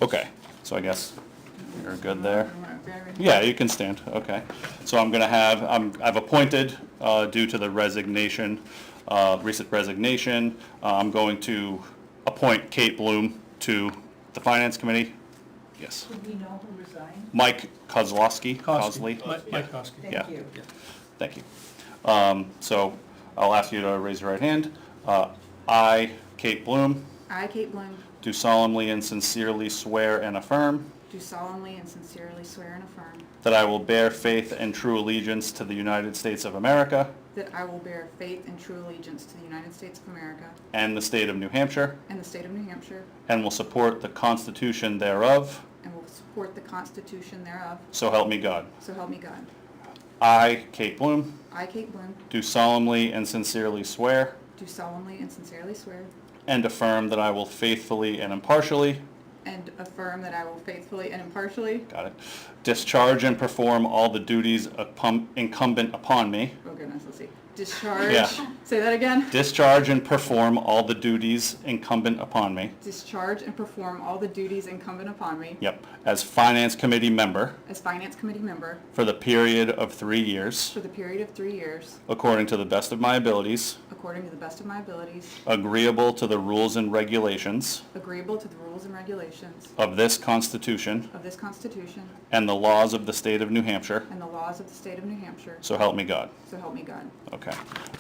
Okay, so I guess you're good there. Yeah, you can stand, okay. So I'm gonna have, I've appointed, due to the resignation, recent resignation, I'm going to appoint Kate Bloom to the Finance Committee. Yes. Did we know who resigned? Mike Kozlowski. Koski. Kosley. Mike Koski. Yeah. Thank you. Thank you. So I'll ask you to raise your right hand. I, Kate Bloom, I, Kate Bloom, do solemnly and sincerely swear and affirm do solemnly and sincerely swear and affirm that I will bear faith and true allegiance to the United States of America that I will bear faith and true allegiance to the United States of America and the state of New Hampshire, and the state of New Hampshire, and will support the Constitution thereof, and will support the Constitution thereof, so help me God. so help me God. I, Kate Bloom, I, Kate Bloom, do solemnly and sincerely swear do solemnly and sincerely swear and affirm that I will faithfully and impartially, and affirm that I will faithfully and impartially, got it, discharge and perform all the duties incumbent upon me, oh goodness, let's see, discharge, Yeah. say that again, discharge and perform all the duties incumbent upon me, discharge and perform all the duties incumbent upon me yep, as Finance Committee member as Finance Committee member for the period of 3 years, for the period of 3 years, according to the best of my abilities, according to the best of my abilities, agreeable to the rules and regulations agreeable to the rules and regulations of this Constitution of this Constitution and the laws of the state of New Hampshire, and the laws of the state of New Hampshire, so help me God. so help me God. Okay,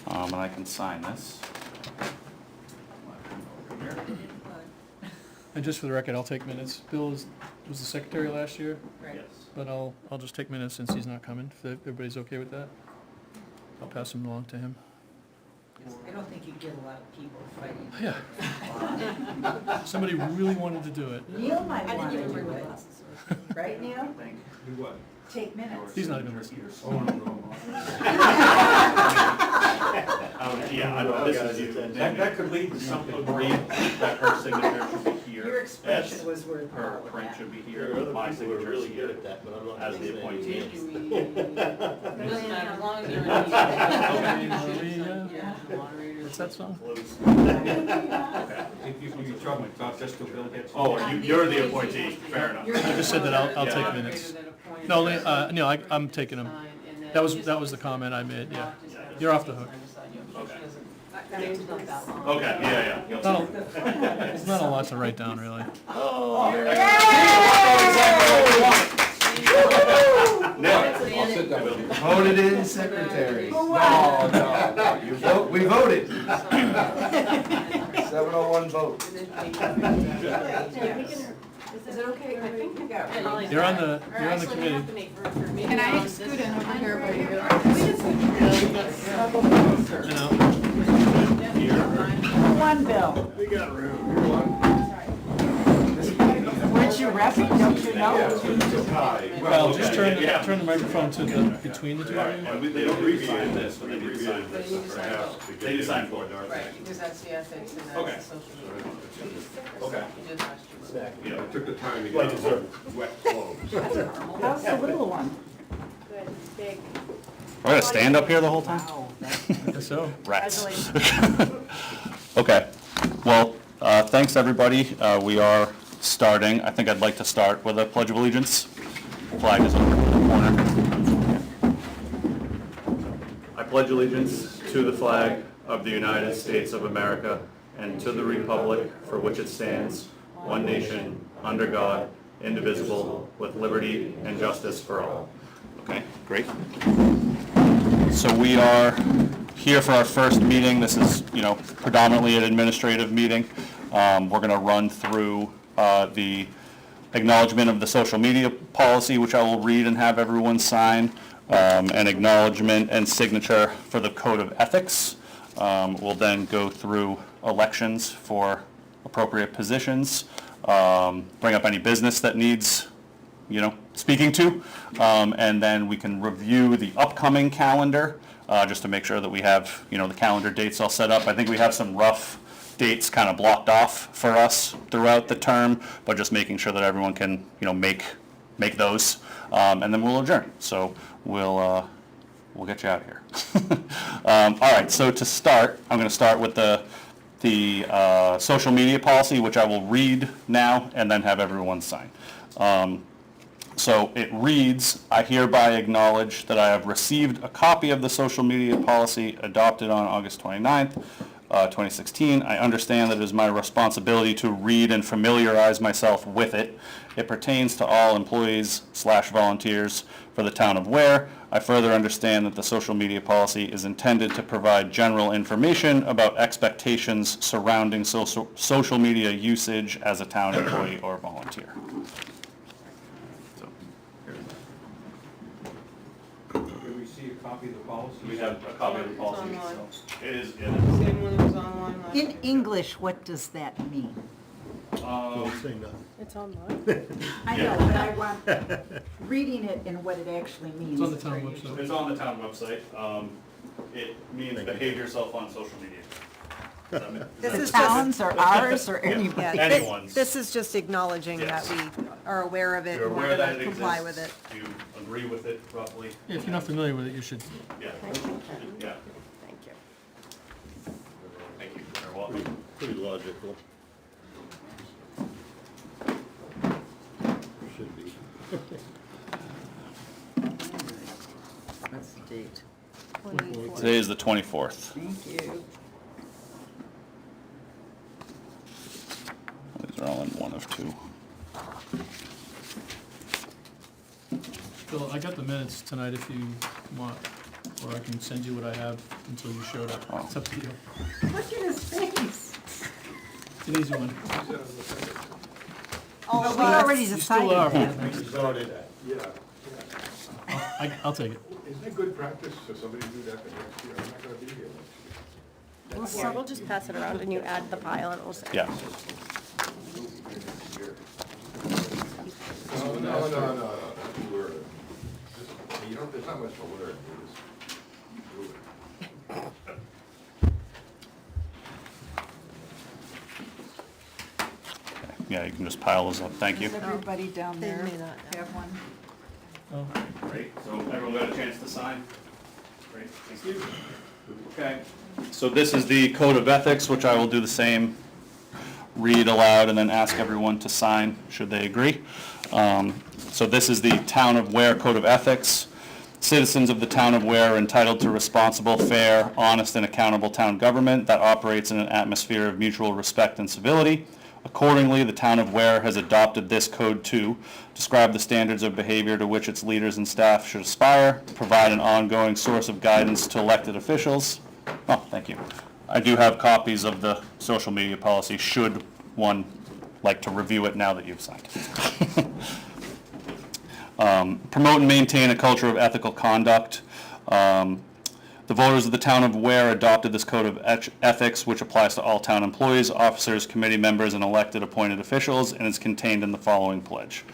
and I can sign this. And just for the record, I'll take minutes. Bill was the secretary last year, Right. but I'll just take minutes since he's not coming, if everybody's okay with that. I'll pass them along to him. I don't think you get a lot of people fighting. Yeah. Somebody really wanted to do it. Neil might want to do it. Right, Neil? Do what? Take minutes. He's not even listening. Oh, no. Yeah, I know, this is you. That could lead to something agreed that her signature should be here. Your expression was worth all Her of print that. should be There here, are other my people who are signature really is good here at that, but I'm not. as the saying appointee. Doesn't matter, as long as you're in What's that song? If you trouble me, talk just till Bill gets. Oh, you're the appointee, fair enough. I just said that I'll take minutes. No, Neil, I'm taking them. That was the comment I made, yeah. You're off the hook. Okay, yeah. It's not a lot to write down, really. I'll sit down with you. Voted in secretary. No, we voted. 701 vote. Is it okay? I think we got. You're on the committee. Can I scoot in over here where you You know, One, Bill. We got room. Weren't you repping, don't you know? well, just turn the microphone to between the two of you. They don't abbreviate this, but they need to sign this. They need to sign for it. Right, because that's the ethics and Okay. that's the social media. Okay. You did last year. Yeah, I took the time to Like get dessert. wet clothes. How's the little one? We're gonna stand up here the whole time? I guess so. Rats. Okay, well, thanks, everybody. We are starting. I think I'd like to start with a Pledge of Allegiance. Flag is over in the corner. I pledge allegiance to the flag of the United States of America and to the republic for which it stands, one nation, under God, indivisible, with liberty and justice for all. Okay, great. So we are here for our first meeting. This is, predominantly an administrative meeting. We're going to run through the acknowledgement of the social media policy, which I will read and have everyone sign, an acknowledgement and signature for the code of ethics. We'll then go through elections for appropriate positions, bring up any business that needs speaking to, and then we can review the upcoming calendar, just to make sure that we have, the calendar dates all set up. I think we have some rough dates kind of blocked off for us throughout the term, but just making sure that everyone can, make those, and then we'll adjourn. So we'll get you out of here. All right, so to start, I'm going to start with the the social media policy, which I will read now and then have everyone sign. So it reads, I hereby acknowledge that I have received a copy of the social media policy adopted on August 29th, 2016. I understand that it is my responsibility to read and familiarize myself with it. It pertains to all employees/volunteers for the town of Ware. I further understand that the social media policy is intended to provide general information about expectations surrounding social media usage as a town employee or volunteer. So, Can we see a copy of the policy? we have a copy of the policy. It's online. So it is, Same one that was online last In year. English, what does that mean? It's online. I know, but I want, reading it and what it actually means. It's on the town website. It's on the town website. It means behave yourself on social media. Does that make- does This that- is Towns or ours or Yeah. anybody? Yeah, Anyone's. this is just acknowledging that Yes. we are aware of it You're and aware we're that gonna it comply with it. exists, you agree with it roughly? If you're not familiar with it, you should. Yeah, Thank you. yeah, Thank you. thank you, you're welcome. Pretty logical. Should be. What's the date? 24. Today is the 24th. Thank you. These are all in one of two. Phil, I got the minutes tonight if you want, or I can send you what I have until you showed up. It's up to you. Look at his face. It's an easy one. Oh, we already You still are. decided. Started. Yeah. I'll take it. Isn't it good practice for somebody to do that the next year? I'm not gonna be here next year. So we'll just pass it around and you add the pile and we'll say. Yeah. No, not to learn. Just, you don't, there's not much to learn, you just do it. Yeah, you can just pile those up, thank you. Does everybody down They there may not have one? Oh, Great, so everyone got a chance to sign? Great, thank you. Okay, so this is the code of ethics, which I will do the same, read aloud and then ask everyone to sign, should they agree. So this is the Town of Ware Code of Ethics. Citizens of the Town of Ware are entitled to responsible, fair, honest, and accountable town government that operates in an atmosphere of mutual respect and civility. Accordingly, the Town of Ware has adopted this code to describe the standards of behavior to which its leaders and staff should aspire, provide an ongoing source of guidance to elected officials. Oh, thank you. I do have copies of the social media policy, should one like to review it now that you've signed. Promote and maintain a culture of ethical conduct. The voters of the Town of Ware adopted this code of ethics, which applies to all town employees, officers, committee members, and elected appointed officials, and is contained in the following pledge.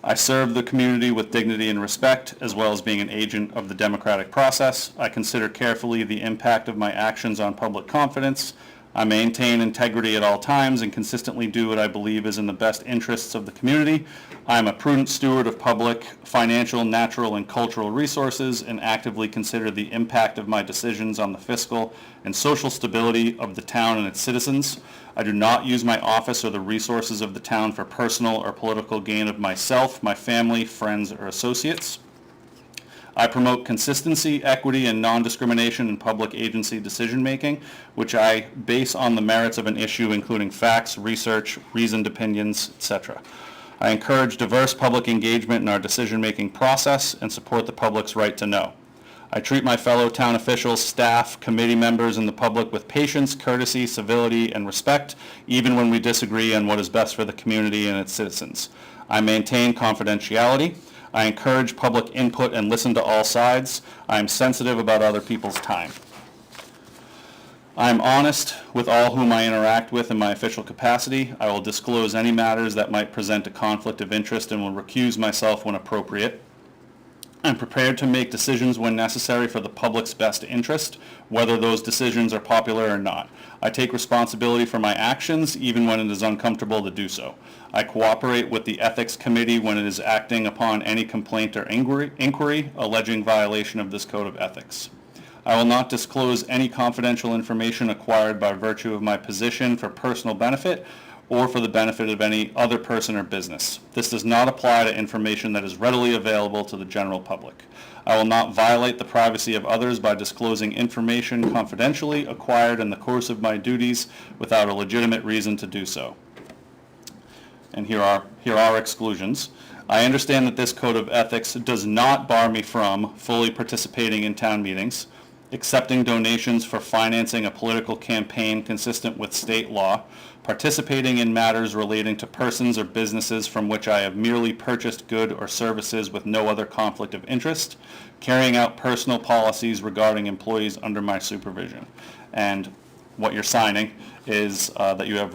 I serve the community with dignity and respect, as well as being an agent of the democratic process. I consider carefully the impact of my actions on public confidence. I maintain integrity at all times and consistently do what I believe is in the best interests of the community. I am a prudent steward of public, financial, natural, and cultural resources and actively consider the impact of my decisions on the fiscal and social stability of the town and its citizens. I do not use my office or the resources of the town for personal or political gain of myself, my family, friends, or associates. I promote consistency, equity, and non-discrimination in public agency decision-making, which I base on the merits of an issue, including facts, research, reasoned opinions, etc. I encourage diverse public engagement in our decision-making process and support the public's right to know. I treat my fellow town officials, staff, committee members, and the public with patience, courtesy, civility, and respect, even when we disagree on what is best for the community and its citizens. I maintain confidentiality. I encourage public input and listen to all sides. I am sensitive about other people's time. I am honest with all whom I interact with in my official capacity. I will disclose any matters that might present a conflict of interest and will recuse myself when appropriate. I'm prepared to make decisions when necessary for the public's best interest, whether those decisions are popular or not. I take responsibility for my actions, even when it is uncomfortable to do so. I cooperate with the Ethics Committee when it is acting upon any complaint or inquiry alleging violation of this code of ethics. I will not disclose any confidential information acquired by virtue of my position for personal benefit or for the benefit of any other person or business. This does not apply to information that is readily available to the general public. I will not violate the privacy of others by disclosing information confidentially acquired in the course of my duties without a legitimate reason to do so. And here are exclusions. I understand that this code of ethics does not bar me from fully participating in town meetings, accepting donations for financing a political campaign consistent with state law, participating in matters relating to persons or businesses from which I have merely purchased goods or services with no other conflict of interest, carrying out personal policies regarding employees under my supervision. And what you're signing is that you have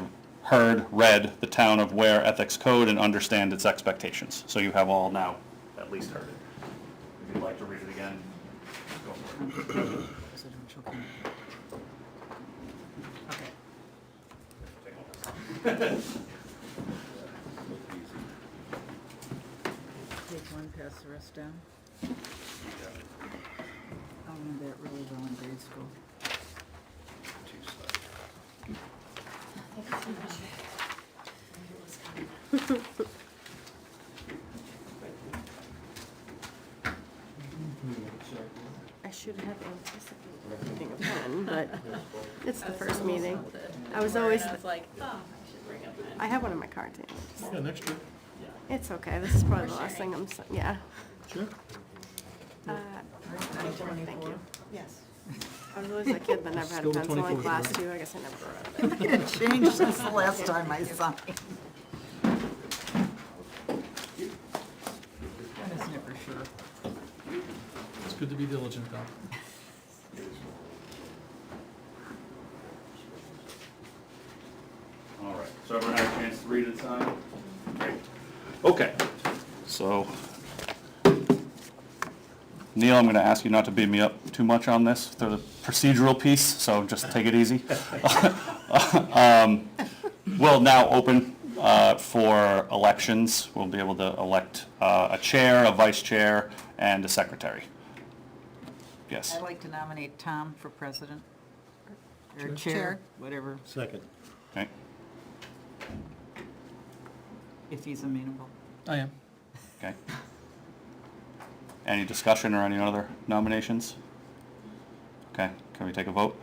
read the Town of Ware Ethics Code and understand its expectations. So you have all now at least heard it. If you'd like to read it again, go for it. Presidential candidate. Okay. Take one, pass the rest down. I learned that really well in grade school. I should have anticipated needing a pen, but it's the first meeting. I was always, like, oh, I should bring a pen. I have one in my car too. Yeah, next year. It's okay, this is probably the last thing I'm, yeah. Sure. Thank you. Yes. I was always a kid that never had a Still the pencil in 24th, class right? too, I guess I never wrote out of it. It changed since the last time I signed. I was never sure. It's good to be diligent, though. All right, so everyone had a chance to read and sign? Great. Okay, so Neil, I'm going to ask you not to beat me up too much on this. They're the procedural piece, so just take it easy. We'll now open for elections. We'll be able to elect a chair, a vice chair, and a secretary. Yes. I'd like to nominate Tom for president, or Sure. chair, whatever, Second. Okay. if he's amenable. I am. Okay. Any discussion or any other nominations? Okay, can we take a vote?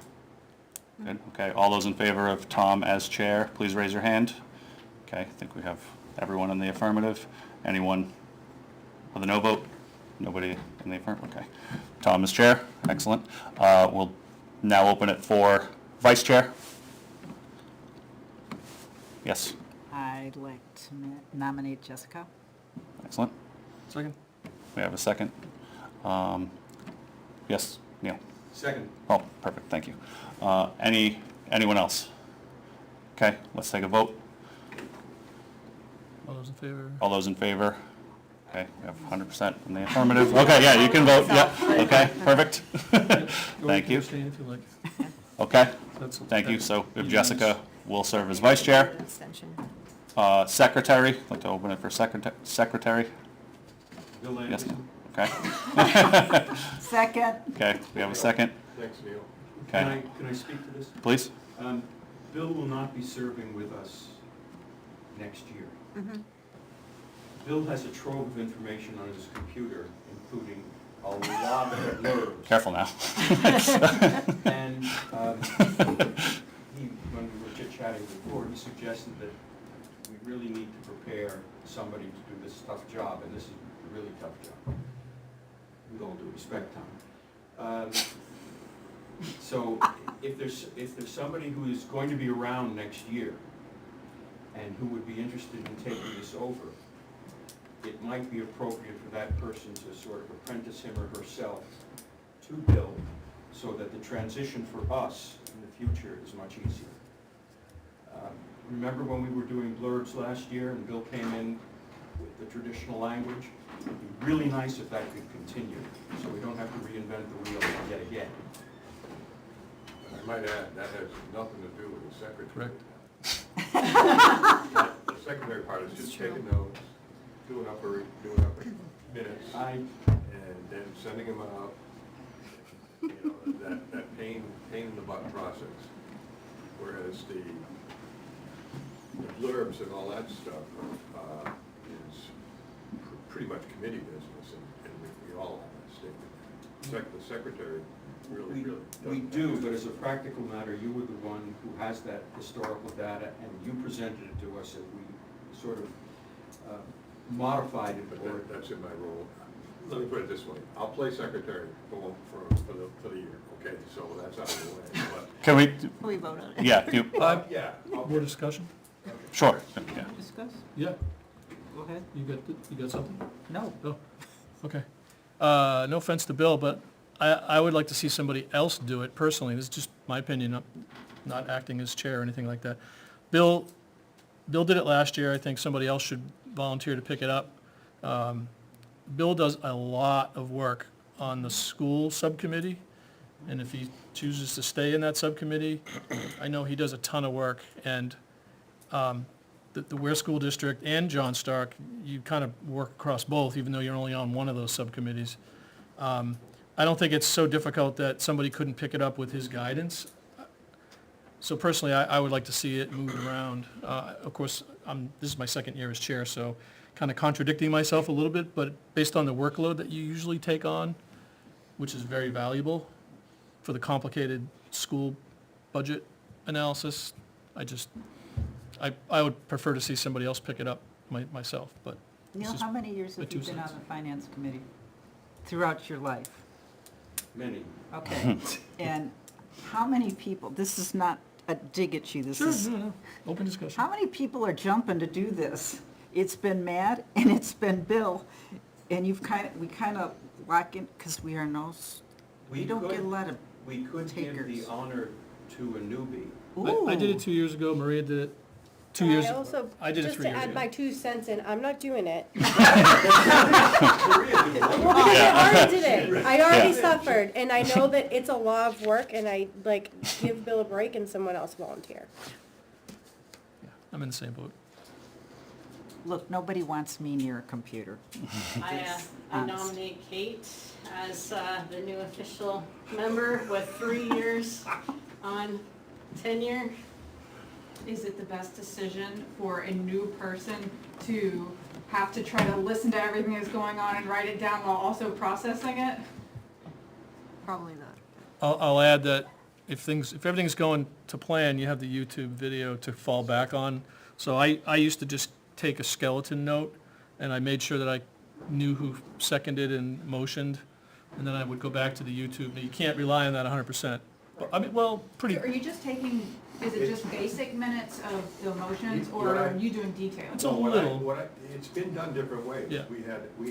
Good, okay. All those in favor of Tom as chair, please raise your hand. Okay, I think we have everyone in the affirmative. Anyone with a no vote? Nobody in the affirmative, okay. Tom is chair, excellent. We'll now open it for vice chair. Yes, I'd like to nominate Jessica. excellent. Second. We have a second. Yes, Neil? Second. Oh, perfect, thank you. Anyone else? Okay, let's take a vote. All those in favor? All those in favor? Okay, we have 100% in the affirmative. Okay, yeah, you can vote, yeah, okay, perfect. Or Thank can you. abstain if you like. Okay, That's- thank you. So if Jessica will serve as vice chair. Abstention. Secretary, I'd like to open it for secretary. Bill Yes, Anderson. okay. Second. Okay, we have a second. Thanks, Neil. Okay, Can I speak to this? please? Bill will not be serving with us next year. Bill has a trove of information on his computer, including a lot of blurbs. Careful now. And when we were chit-chatting before, he suggested that we really need to prepare somebody to do this tough job, and this is a really tough job. With all due respect, Tom. So if there's somebody who is going to be around next year and who would be interested in taking this over, it might be appropriate for that person to sort of apprentice him or herself to Bill so that the transition for us in the future is much easier. Remember when we were doing blurbs last year and Bill came in with the traditional language? It'd be really nice if that could continue, so we don't have to reinvent the wheel yet again. I might add, that has nothing to do with the secretary. Correct. The secretary part is just taking notes, doing up minutes, I and then sending them out. you know, that pain in the butt process. Whereas the blurbs and all that stuff is pretty much committee business, and we all have that statement. The secretary really We doesn't do, have but as a practical matter, you were the one who has that historical data, and you presented it to us, and we sort of modified it. But that's in my role. Let me put it this way, I'll play secretary for the year, okay, so that's out of the way, but, Can we, We vote on it. yeah, you, yeah. More discussion? sure, yeah. Discuss, Yeah, go ahead. you got something? No. Oh, okay. No offense to Bill, but I would like to see somebody else do it personally. This is just my opinion, not acting as chair or anything like that. Bill did it last year. I think somebody else should volunteer to pick it up. Bill does a lot of work on the school subcommittee, and if he chooses to stay in that subcommittee, I know he does a ton of work, and the Ware School District and John Stark, you kind of work across both, even though you're only on one of those subcommittees. I don't think it's so difficult that somebody couldn't pick it up with his guidance. So personally, I would like to see it moved around. Of course, this is my second year as chair, so kind of contradicting myself a little bit, but based on the workload that you usually take on, which is very valuable for the complicated school budget analysis, I would prefer to see somebody else pick it up myself, but this Neil, is how many years my have you 2 been on cents. the finance committee? Throughout your life? Many. Okay. And how many people, this is not a dig at you, this is, No, open discussion. how many people are jumping to do this? It's been Matt and it's been Bill, and we kind of lock in, because we don't get a lot of, We could give the takers. honor to a newbie. ooh. I did it 2 years ago, Maria did it 2 years. I also, I did it 3 years just to add ago. my 2 cents in, I'm not doing it. Maria, did Well, one. because I already did it. I already Yeah. suffered, and I know that it's a lot of work, and I, give Bill a break and someone else volunteer. I'm in the same boat. Look, nobody wants me near a computer. I Honest. nominate Kate as the new official member with 3 years on tenure. Is it the best decision for a new person to have to try to listen to everything that's going on and write it down while also processing it? Probably not. I'll add that if everything's going to plan, you have the YouTube video to fall back on. So I used to just take a skeleton note, and I made sure that I knew who seconded and motioned, and then I would go back to the YouTube. Now, you can't rely on that 100%. But, I mean, well, pretty, Are you just taking, is it just basic minutes of the motions, or What I- are you doing details? It's a No, little. it's been done different ways. Yeah. We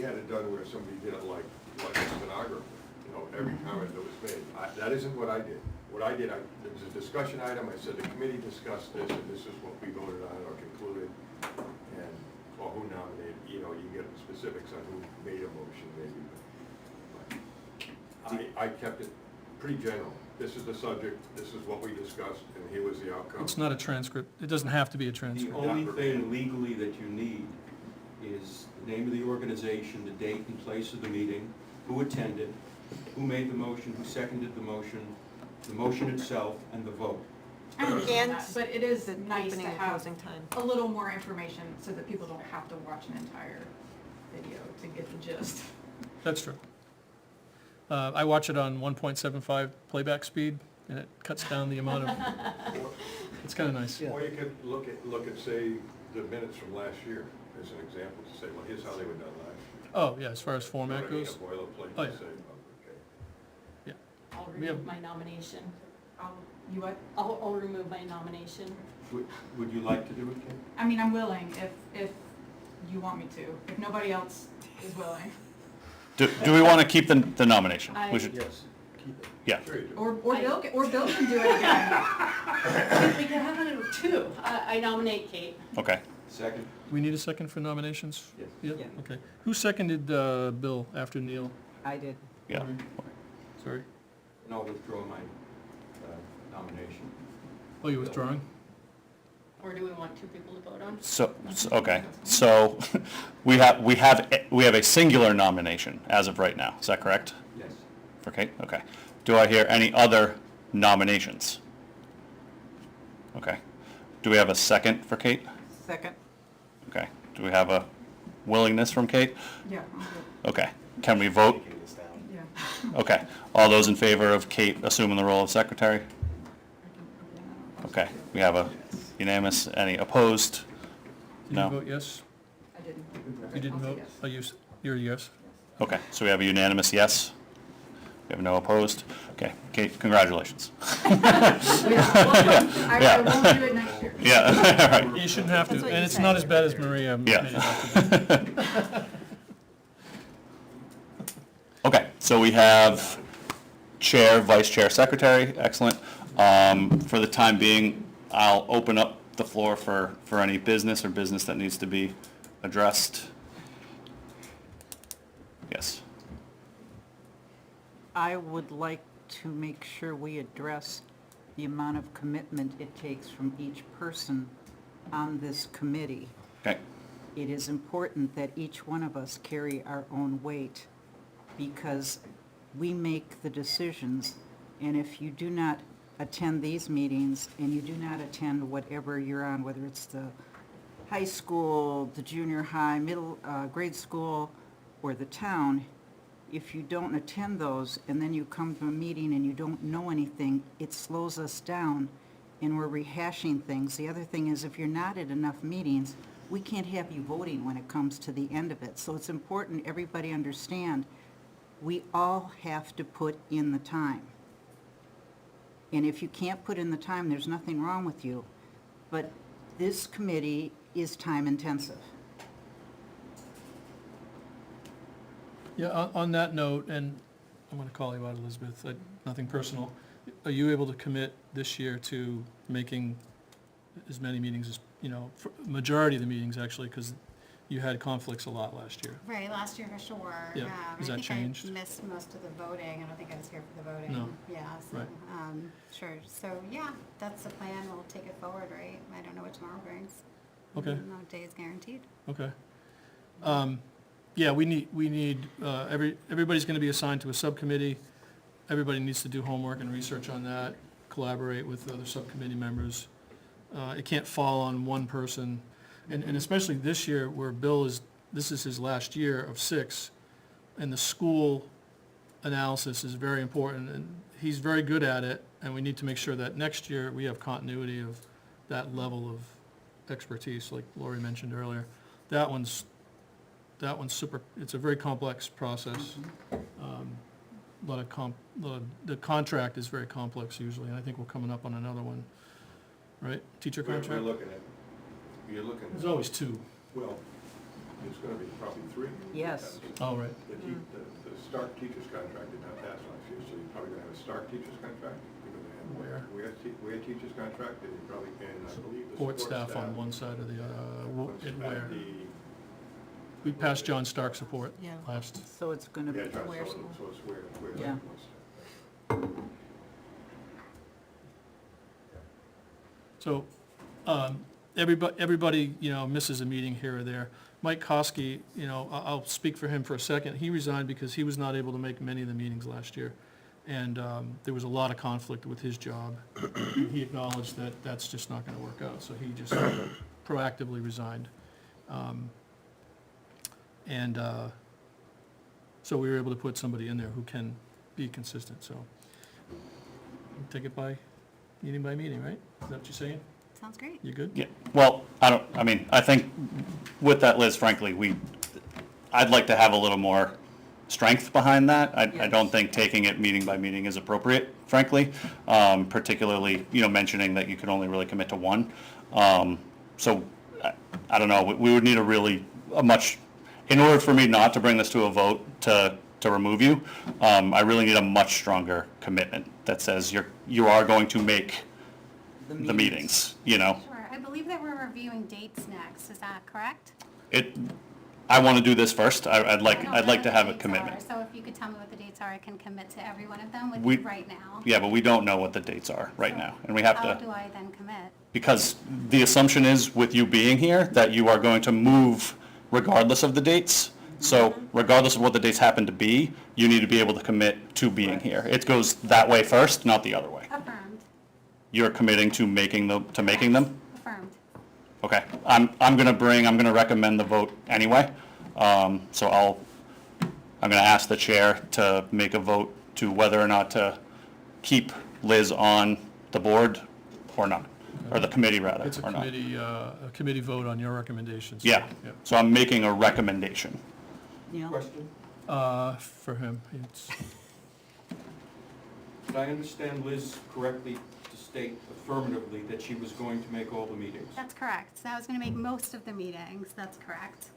had it done where somebody did it like a stenographer, you know, every comment that was made. That isn't what I did. What I did, there was a discussion item, I said, the committee discussed this, and this is what we voted on or concluded, and, or who nominated, you know, you get specifics on who made a motion maybe. But I kept it pretty general. This is the subject, this is what we discussed, and here was the outcome. it's not a transcript. It doesn't have to be a The transcript. only thing legally that you need is the name of the organization, the date and place of the meeting, who attended, who made the motion, who seconded the motion itself, and the vote. I understand And that, but it is The nice to opening and have closing time. a little more information so that people don't have to watch an entire video to get the gist. That's true. I watch it on 1.75 playback speed, and it cuts down the amount of, it's kind of nice. Or you could look at, say, the minutes from last year as an example, to say, well, here's how they were done last year. Oh, yeah, as far as You know what format I mean? goes. A boilerplate Oh, to yeah. say, okay. I'll We have- remove my nomination. You what? I'll remove my nomination. Would you like to do it, Kate? I mean, I'm willing if you want me to, if nobody else is willing. Do we want to keep the nomination? I- We should, Yes, keep it. yeah. Sure you do. Or Bill can do it again. We can have it two. I nominate Kate. Okay. Second? We need a second for nominations? Yes. Yeah, Yeah. okay. Who seconded Bill after Neil? I did. Yeah. Sorry. And I'll withdraw my nomination. Oh, you're withdrawing? Or do we want 2 people to vote on? Okay. So we have a singular nomination as of right now. Is that correct? Yes. For Kate? Okay. Do I hear any other nominations? Okay. Do we have a second for Kate? Second? Okay. Do we have a willingness from Kate? Yeah, I'm good. Okay. Can we vote? Yeah. Okay. All those in favor of Kate assuming the role of secretary? Okay. We have a unanimous. Any opposed? Did No. you vote yes? I didn't. You didn't vote? Oh, you're a yes? Okay. So we have a unanimous yes. We have no opposed. Okay. Kate, congratulations. I won't do it next year. Yeah. All right. You shouldn't have to, That's what and you it's said. not as bad as Maria made it out to be. Yeah. Okay, so we have chair, vice chair, secretary, excellent. For the time being, I'll open up the floor for any business or business that needs to be addressed. Yes. I would like to make sure we address the amount of commitment it takes from each person on this committee. Okay, It is important that each one of us carry our own weight, because we make the decisions, and if you do not attend these meetings and you do not attend whatever you're on, whether it's the high school, the junior high, middle grade school, or the town, if you don't attend those and then you come to a meeting and you don't know anything, it slows us down and we're rehashing things. The other thing is, if you're not at enough meetings, we can't have you voting when it comes to the end of it. So it's important everybody understand, we all have to put in the time. And if you can't put in the time, there's nothing wrong with you. But this committee is time intensive. Yeah, on that note, and I'm gonna call you out, Elizabeth, nothing personal. Are you able to commit this year to making as many meetings as, for majority of the meetings actually, because you had conflicts a lot last year? Right, last year for sure. Yeah. Has that changed? I think I missed most of the voting. I don't think I was here for the voting. No. Yeah, so, Right. sure. So, yeah, that's the plan. We'll take it forward, right? I don't know what tomorrow brings. Okay. No day is guaranteed. Okay. Yeah, we need, everybody's gonna be assigned to a subcommittee. Everybody needs to do homework and research on that, collaborate with other subcommittee members. It can't fall on one person, and especially this year where this is his last year of 6, and the school analysis is very important, and he's very good at it, and we need to make sure that next year we have continuity of that level of expertise, like Lori mentioned earlier. That one's super, it's a very complex process. The contract is very complex usually, and I think we're coming up on another one, right? Teacher We're contract? you're looking There's at, always 2. well, it's gonna be probably 3. Yes. Oh, right. The Stark teacher's contract did not pass last year, so you're probably gonna have a Stark teacher's contract. You're gonna have Where? We had teacher's contract, and you probably, and I believe the Support staff on one side or the other, and where? We passed John Stark support Yeah. last. So it's gonna be, Yeah, John, Where so school? so it's where Yeah. that was. So, everybody, misses a meeting here or there. Mike Kosky, I'll speak for him for a second. He resigned because he was not able to make many of the meetings last year. And there was a lot of conflict with his job. He acknowledged that that's just not gonna work out, so he just proactively resigned. So we were able to put somebody in there who can be consistent, so. Take it by meeting, right? Is that what you're saying? Sounds great. You good? Yeah, well, I think with that, Liz, frankly, I'd like to have a little more strength behind that. I don't think taking it meeting by meeting is appropriate, frankly, particularly, mentioning that you can only really commit to one. So, I don't know, we would need in order for me not to bring this to a vote to remove you, I really need a much stronger commitment that says you are going to make the meetings, Sure. I believe that we're reviewing dates next. Is that correct? I want to do this first. I'd like I don't to know what have the a dates commitment. are, So if you could tell me what the dates are, I can commit to every one of them with We- you right now. Yeah, but we don't know what the dates are right So now, and we have How to, do I then commit? because the assumption is with you being here, that you are going to move regardless of the dates. So regardless of what the dates happen to be, you need to be able to commit to being here. It goes that way first, not the other way. Affirmed, You're committing to making them? affirmed. Okay, I'm gonna recommend the vote anyway. So I'm gonna ask the chair to make a vote to whether or not to keep Liz on the board or not, or the committee rather, It's a or not. committee vote on your recommendations. Yeah, so I'm making a recommendation. Neil? Question? For him, it's, Did I understand Liz correctly to state affirmatively that she was going to make all the meetings? That's correct. So I was gonna make most of the meetings, that's correct.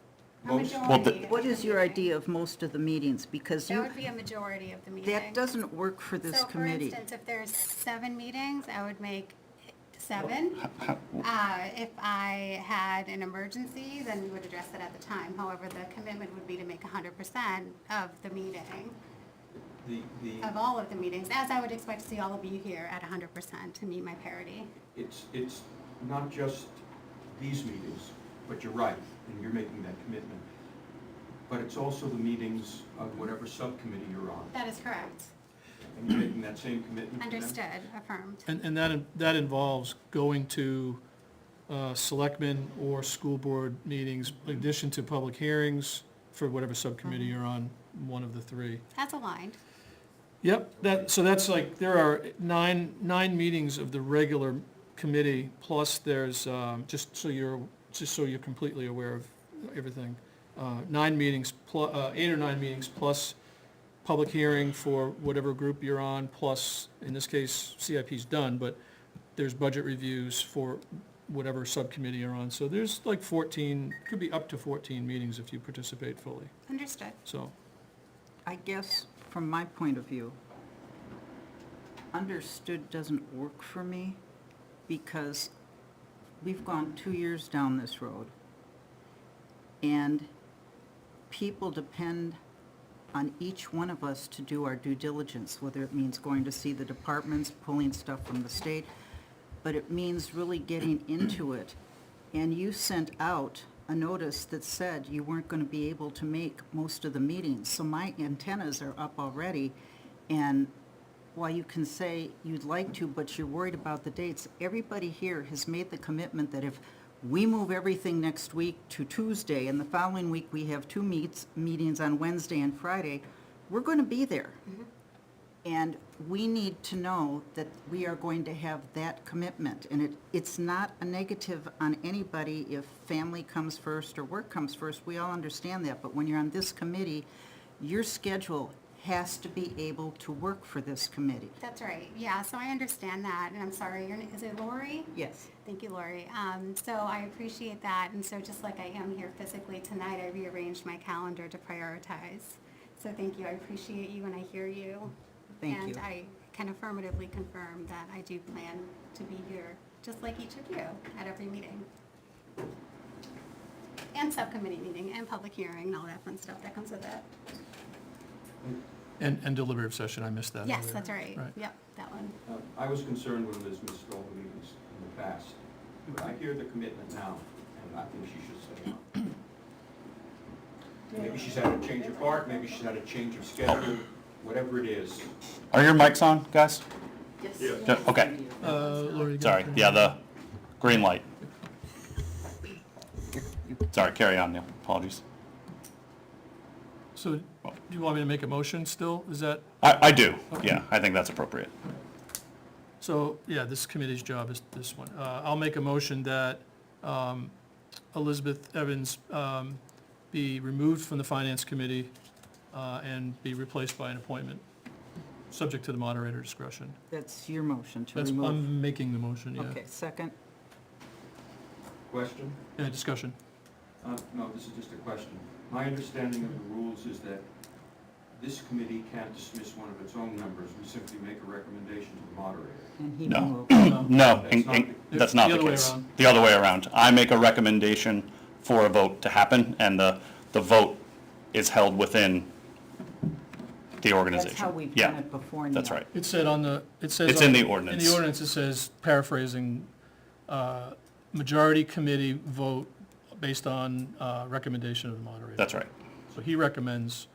A Most? Well, majority. What of is the your meeting. idea of most of the meetings? Because That you, would be a majority of the meetings. that doesn't work for this committee. So for instance, if there's 7 meetings, I would make 7. If I had an emergency, then we would address it at the time. However, the commitment would be to make 100% of the meeting, of all of the meetings, as I would expect to see all of you here at 100% to meet my parity. It's not just these meetings, but you're right, and you're making that commitment. But it's also the meetings of whatever subcommittee you're on, That is correct. and you're making that same commitment to them? Understood, affirmed. and that involves going to selectmen or school board meetings, in addition to public hearings for whatever subcommittee you're on, one of the three. That's aligned. Yep, so that's like, there are nine meetings of the regular committee, plus there's, just so you're completely aware of everything. 9 meetings, 8 or 9 meetings, plus public hearing for whatever group you're on, plus, in this case, CIP's done, but there's budget reviews for whatever subcommittee you're on. So there's like 14, could be up to 14 meetings if you participate fully, Understood. so. I guess, from my point of view, understood doesn't work for me because we've gone 2 years down this road. And people depend on each one of us to do our due diligence, whether it means going to see the departments, pulling stuff from the state, but it means really getting into it. And you sent out a notice that said you weren't going to be able to make most of the meetings. So my antennas are up already, and while you can say you'd like to, but you're worried about the dates, everybody here has made the commitment that if we move everything next week to Tuesday, and the following week we have 2 meetings on Wednesday and Friday, we're going to be there. And we need to know that we are going to have that commitment. And it's not a negative on anybody if family comes first or work comes first. We all understand that. But when you're on this committee, your schedule has to be able to work for this committee. That's right, yeah, so I understand that, and I'm sorry, is it Lori? Yes. Thank you, Lori. So I appreciate that, and so just like I am here physically tonight, I rearranged my calendar to prioritize. So thank you, I appreciate you and I hear you. Thank you. And I can affirmatively confirm that I do plan to be here, just like each of you, at every meeting. And subcommittee meeting, and public hearing, and all that fun stuff that comes with it. And deliberative session, I missed that. Yes, earlier. that's right, Right. yep, that one. I was concerned when Liz missed all the meetings in the past. But I hear the commitment now, and I think she should stay on. Maybe she's had a change of heart, maybe she's had a change of schedule, whatever it is. Are your mics on, guys? Yes. Yeah, okay, Lori, you got sorry, it? yeah, the green light. Sorry, carry on, Neil, apologies. So, do you want me to make a motion still? Is that, I do, yeah, I think that's appropriate. so, yeah, this committee's job is this one. I'll make a motion that Elizabeth Evans be removed from the Finance Committee and be replaced by an appointment, subject to the moderator discretion. That's your motion to That's, remove. I'm making the motion, yeah. Okay, second? Question? Yeah, discussion. No, this is just a question. My understanding of the rules is that this committee can't dismiss one of its own members. We simply make a recommendation to the moderator. And he No. moved. No, That's not that's not the the other way case. around. The other way around. I make a recommendation for a vote to happen, and the vote is held within the organization. That's how we've Yeah, done it before, Neil. that's right. It said on the, it says. It's on- in the ordinance. In the ordinance, it says, paraphrasing, majority committee vote based on recommendation of the moderator. That's right. So he recommends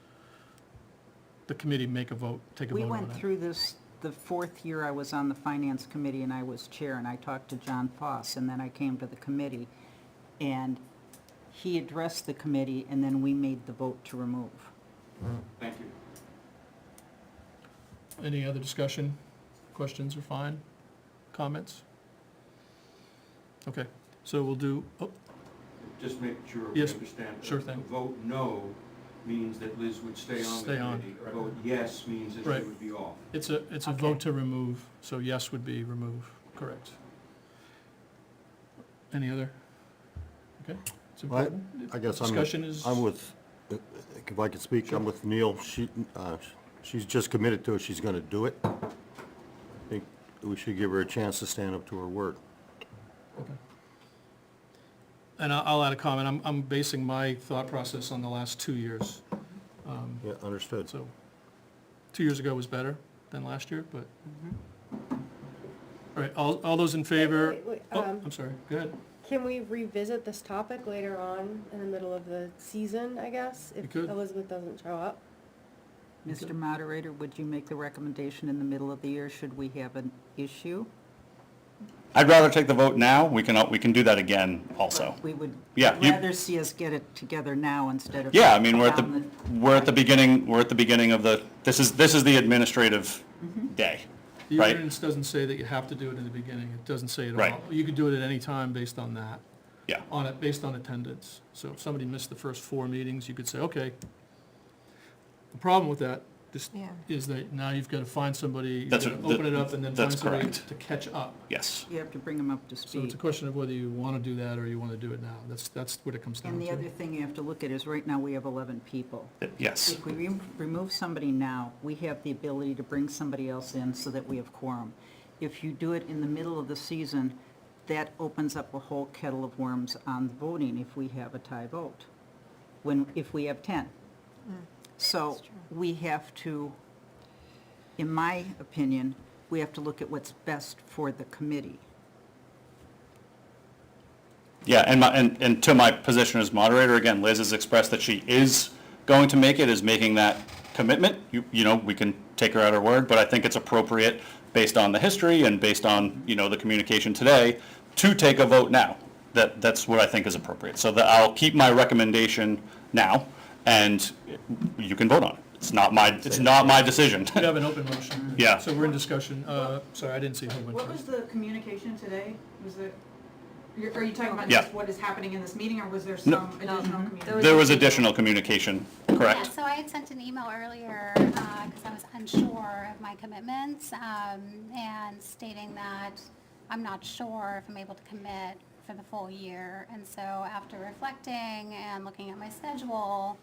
the committee make a vote, take a vote We on went it. through this, the 4th year I was on the finance committee and I was chair, and I talked to John Foss, and then I came to the committee, and he addressed the committee, and then we made the vote to remove. Thank you. Any other discussion? Questions are fine? Comments? Okay, so we'll do, oh, Just make sure we Yes, understand. sure thing. A vote no means that Liz would stay on the Stay on. committee. A vote yes means that she Right. would be off. it's a Okay. vote to remove, so yes would be remove, correct. Any other? Okay, it's Well, important. I guess Discussion is. I'm with, if I could speak, I'm with Neil. She's just committed to it, she's gonna do it. I think we should give her a chance to stand up to her word. Okay. And I'll add a comment. I'm basing my thought process on the last 2 years. Yeah, understood. So, 2 years ago was better than last year, but. All right, all those in favor? Wait, Oh, I'm sorry, go ahead. Can we revisit this topic later on in the middle of the season, I guess, We if could. Elizabeth doesn't show up? Mr. Moderator, would you make the recommendation in the middle of the year, should we have an issue? I'd rather take the vote now. We can do that again also. We would Yeah, you- rather see us get it together now instead of. Yeah, I mean, we're at down we're at the beginning of the, this is the administrative day. The Right. ordinance doesn't say that you have to do it in the beginning. It doesn't say it at Right. all. You could do it at any time based on that. Yeah. Based on attendance. So if somebody missed the first 4 meetings, you could say, okay. The problem with that Yeah. is that now you've got to find somebody, you've That's got to what- open it up and then find that's somebody correct. to catch up. Yes. You have to bring them up to So it's speed. a question of whether you want to do that or you want to do it now. That's what it comes down And the to. other thing you have to look at is, right now, we have 11 people. Yes. If we remove somebody now, we have the ability to bring somebody else in so that we have quorum. If you do it in the middle of the season, that opens up a whole kettle of worms on voting if we have a tie vote, if we have 10. So we have to, in my opinion, we have to look at what's best for the committee. Yeah, and to my position as moderator, again, Liz has expressed that she is going to make it, is making that commitment. You know, we can take her at her word, but I think it's appropriate, based on the history and based on, the communication today, to take a vote now. That's what I think is appropriate. So that I'll keep my recommendation now, and you can vote on it. It's not my decision. We have an open motion. Yeah. So we're in discussion. Sorry, I didn't see who went What was first. the communication today? Are you talking about Yeah. just what is happening in this meeting, or was there No. some additional communication? There was additional communication, Yeah, correct? so I had sent an email earlier, because I was unsure of my commitments, and stating that I'm not sure if I'm able to commit for the full year. And so after reflecting and looking at my schedule,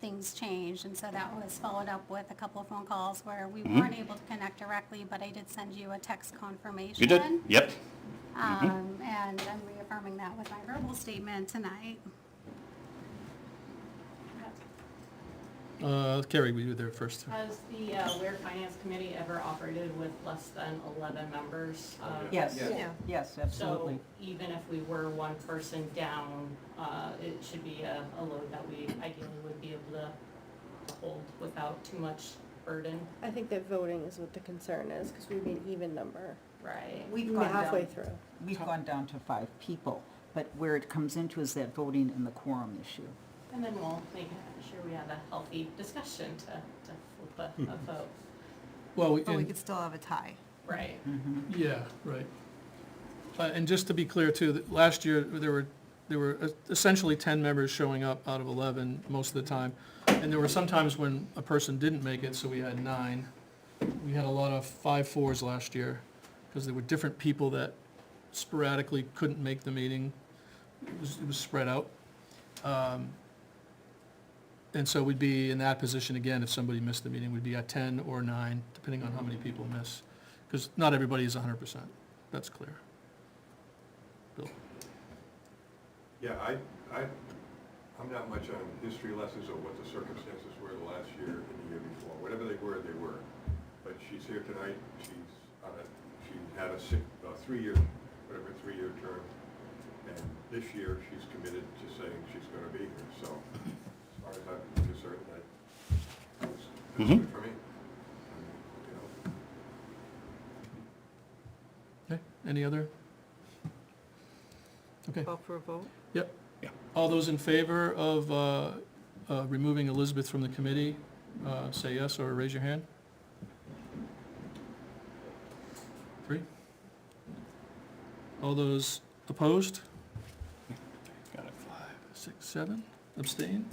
things changed. And so that was followed up with a couple of phone calls where we weren't able to connect directly, but I did send you a text confirmation. You did? Yep. And I'm reaffirming that with my verbal statement tonight. Carrie, we were there first. Has the Ware Finance Committee ever operated with less than 11 members? Yes, Yeah. yes, absolutely. So even if we were one person down, it should be a load that we ideally would be able to hold without too much burden. I think that voting is what the concern is, because we'd be an even number. Right. We've gone Halfway down, through. we've gone down to 5 people, but where it comes into is that voting and the quorum issue. And then we'll make sure we have a healthy discussion to flip a vote. Well, But we could still have a tie. Right. yeah, right. And just to be clear too, that last year, there were essentially 10 members showing up out of 11 most of the time. And there were some times when a person didn't make it, so we had 9. We had a lot of 5-4s last year, because there were different people that sporadically couldn't make the meeting. It was spread out. And so we'd be in that position again, if somebody missed the meeting, we'd be at 10 or 9, depending on how many people miss. Because not everybody is 100%, that's clear. Bill? Yeah, I'm not much on history lessons or what the circumstances were the last year and the year before. Whatever they were, they were. But she's here tonight, she had a 3-year term. And this year, she's committed to saying she's gonna be here, so far as I'm concerned, that's Mhm. good for me. Okay, any other? Okay, Call for a vote? yep. Yeah. All those in favor of removing Elizabeth from the committee, say yes or raise your hand. 3. All those opposed? Got it. 5, 6, 7, abstain?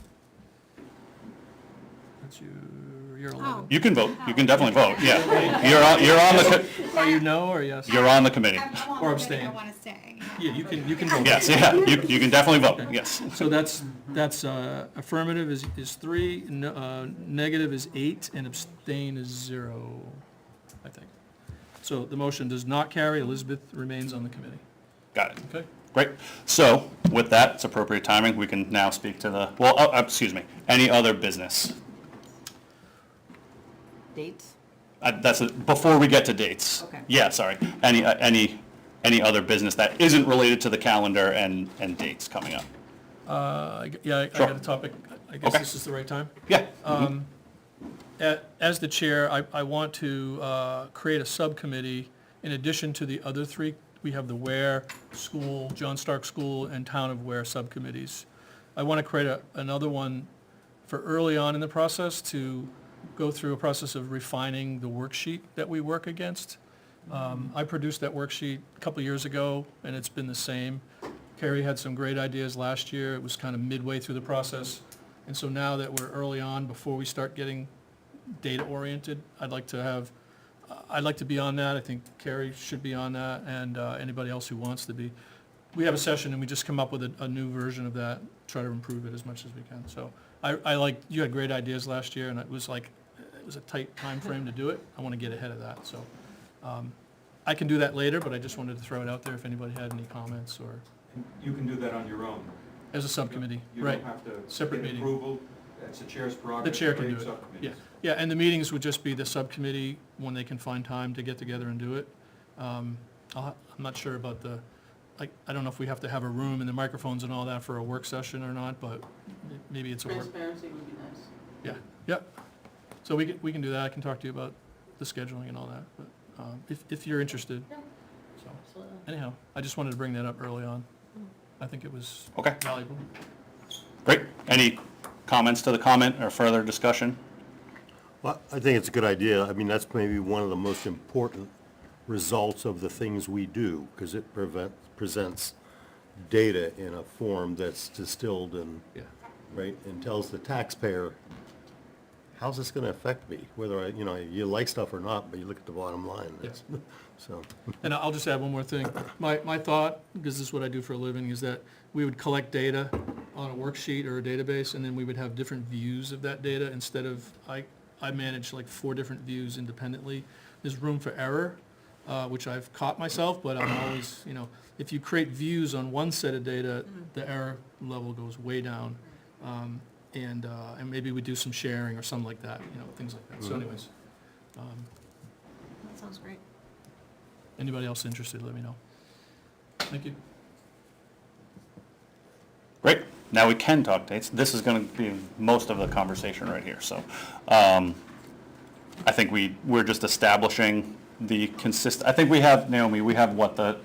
That's you, you're 11. You can vote, you can definitely vote, yeah. You're on the, Are you no or yes? you're on the committee. I won't Or vote, but I abstain. want to stay. Yeah, you can vote. Yes, yeah, you can definitely vote, yes. So that's affirmative is 3, negative is 8, and abstain is 0, I think. So the motion does not carry, Elizabeth remains on the committee. Got it. Okay? Great. So with that, it's appropriate timing. We can now speak to the, well, excuse me, any other business? Dates? That's, before we get to dates. Okay. Yeah, sorry. Any other business that isn't related to the calendar and dates coming up? I Sure. got a topic, I guess Okay. this is the right time. Yeah. As the chair, I want to create a subcommittee in addition to the other 3. We have the Ware School, John Stark School, and Town of Ware subcommittees. I want to create another one for early on in the process to go through a process of refining the worksheet that we work against. I produced that worksheet a couple years ago, and it's been the same. Carrie had some great ideas last year. It was kind of midway through the process. And so now that we're early on, before we start getting data-oriented, I'd like to be on that. I think Carrie should be on that, and anybody else who wants to be. We have a session, and we just come up with a new version of that, try to improve it as much as we can. So you had great ideas last year, and it was a tight time frame to do it. I want to get ahead of that, so. I can do that later, but I just wanted to throw it out there if anybody had any comments or, You can do that on your own. as a subcommittee, You right? don't have to Separate get meeting. approval, that's the chair's prerogative. The chair can create do it, subcommittees. Yeah, and the meetings would just be the subcommittee when they can find time to get together and do it. I'm not sure about I don't know if we have to have a room and the microphones and all that for a work session or not, but maybe it's a work. Transparency would be nice. Yeah, yep. So we can do that. I can talk to you about the scheduling and all that, but if you're interested. Yeah. So Absolutely. anyhow, I just wanted to bring that up early on. I think it was Okay, valuable. great. Any comments to the comment or further discussion? Well, I think it's a good idea. I mean, that's maybe one of the most important results of the things we do, because it presents data in a form that's distilled and, Yeah. right, and tells the taxpayer, how's this gonna affect me? Whether you like stuff or not, but you look at the bottom line. Yes. So, And I'll just add one more thing. My thought, because this is what I do for a living, is that we would collect data on a worksheet or a database, and then we would have different views of that data instead of, I manage like 4 different views independently. There's room for error, which I've caught myself, but I'm always, if you create views on one set of data, the error level goes way down. And maybe we do some sharing or something like that, things like that. So anyways, That sounds great. anybody else interested, let me know. Thank you. Great. Now we can talk dates. This is going to be most of the conversation right here. So I think we're just establishing the I think we have, Naomi, we have what, the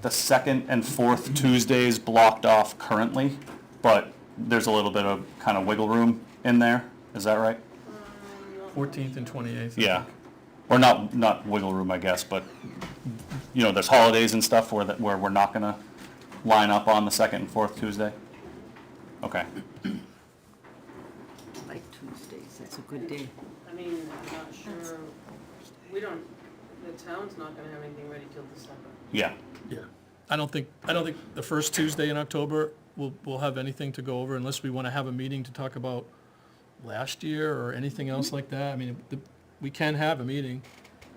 second and fourth Tuesdays blocked off currently, but there's a little bit of kind of wiggle room in there. Is that right? 14th and 28th. I Yeah. think. Or not wiggle room, I guess, but, there's holidays and stuff where we're not going to line up on the second and fourth Tuesday? Okay. Like Tuesdays, that's a good day. I mean, I'm not sure, the town's not gonna have anything ready till December. Yeah. Yeah. I don't think the first Tuesday in October we'll have anything to go over unless we want to have a meeting to talk about last year or anything else like that. I mean, we can have a meeting,